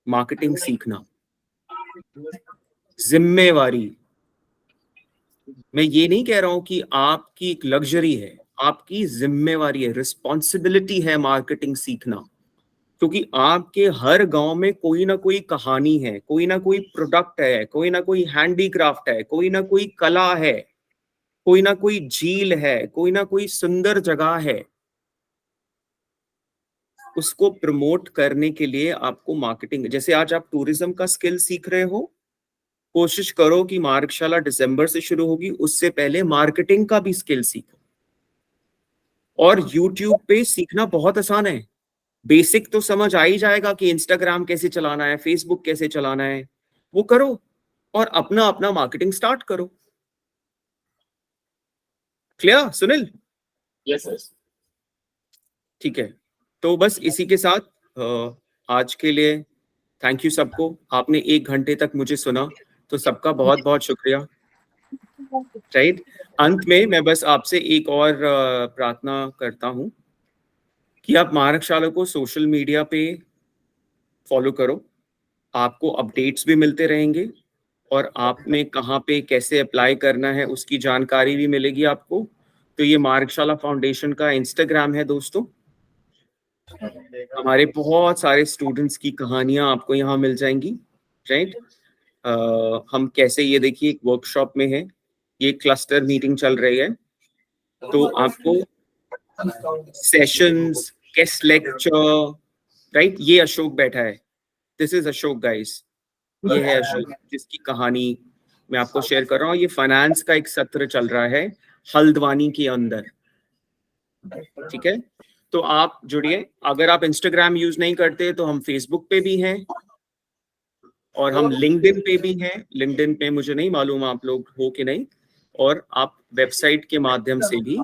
मार्केटिंग सीखना, जिम्मेवारी। मैं ये नहीं कह रहा हूं कि आपकी एक लग्जरी है, आपकी जिम्मेवारी है, रिस्पॉन्सिबिलिटी है मार्केटिंग सीखना, क्योंकि आपके हर गांव में कोई ना कोई कहानी है, कोई ना कोई प्रोडक्ट है, कोई ना कोई हैंडीक्राफ्ट है, कोई ना कोई कला है, कोई ना कोई झील है, कोई ना कोई सुंदर जगह है। उसको प्रमोट करने के लिए आपको मार्केटिंग, जैसे आज आप टूरिज्म का स्किल सीख रहे हो, कोशिश करो कि मार्गशाला दिसंबर से शुरू होगी, उससे पहले मार्केटिंग का भी स्किल सीखो। और YouTube पे सीखना बहुत आसान है, बेसिक तो समझ आ ही जाएगा कि इंस्टाग्राम कैसे चलाना है, फेसबुक कैसे चलाना है, वो करो और अपना अपना मार्केटिंग स्टार्ट करो। क्लियर सुनील? Yes sir. ठीक है, तो बस इसी के साथ आज के लिए थैंक यू सबको। आपने 1 घंटे तक मुझे सुना, तो सबका बहुत बहुत शुक्रिया। राइट, अंत में मैं बस आपसे एक और प्रार्थना करता हूं कि आप मार्गशाला को सोशल मीडिया पे फॉलो करो, आपको अपडेट्स भी मिलते रहेंगे और आपने कहाँ पे कैसे अप्लाई करना है उसकी जानकारी भी मिलेगी आपको। तो ये मार्गशाला फाउंडेशन का इंस्टाग्राम है दोस्तों, हमारे बहुत सारे स्टूडेंट्स की कहानियां आपको यहाँ मिल जाएंगी। राइट, हम कैसे, ये देखिए एक वर्कशॉप में है, ये क्लस्टर मीटिंग चल रही है, तो आपको सेशंस, गेस्ट लेक्चर, राइट, ये अशोक बैठा है, दिस इज अशोक गाइस, ये है अशोक जिसकी कहानी मैं आपको शेयर कर रहा हूँ। ये फाइनेंस का एक सत्र चल रहा है हल्द्वानी के अंदर, ठीक है। तो आप जुड़िए, अगर आप इंस्टाग्राम यूज नहीं करते तो हम फेसबुक पे भी हैं और हम लिंक्डइन पे भी हैं। लिंक्डइन पे मुझे नहीं मालूम आप लोग हो कि नहीं, और आप वेबसाइट के माध्यम से भी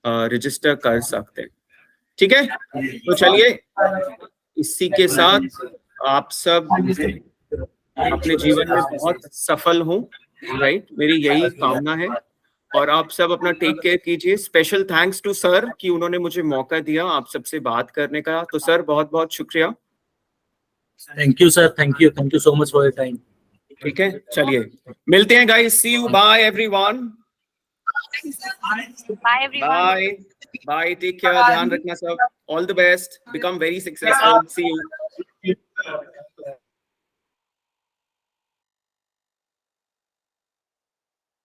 रजिस्टर कर सकते हैं, ठीक है। तो चलिए, इसी के साथ आप सब अपने जीवन में बहुत सफल हों, राइट, मेरी यही कामना है। और आप सब अपना टेक केयर कीजिए। स्पेशल थैंक्स टू सर कि उन्होंने मुझे मौका दिया आप सबसे बात करने का। तो सर बहुत बहुत शुक्रिया। Thank you sir, thank you so much for your time. ठीक है, चलिए मिलते हैं guys. See you, bye everyone. Bye everyone. Bye bye, take care, ध्यान रखना सब। All the best, become very successful. See you.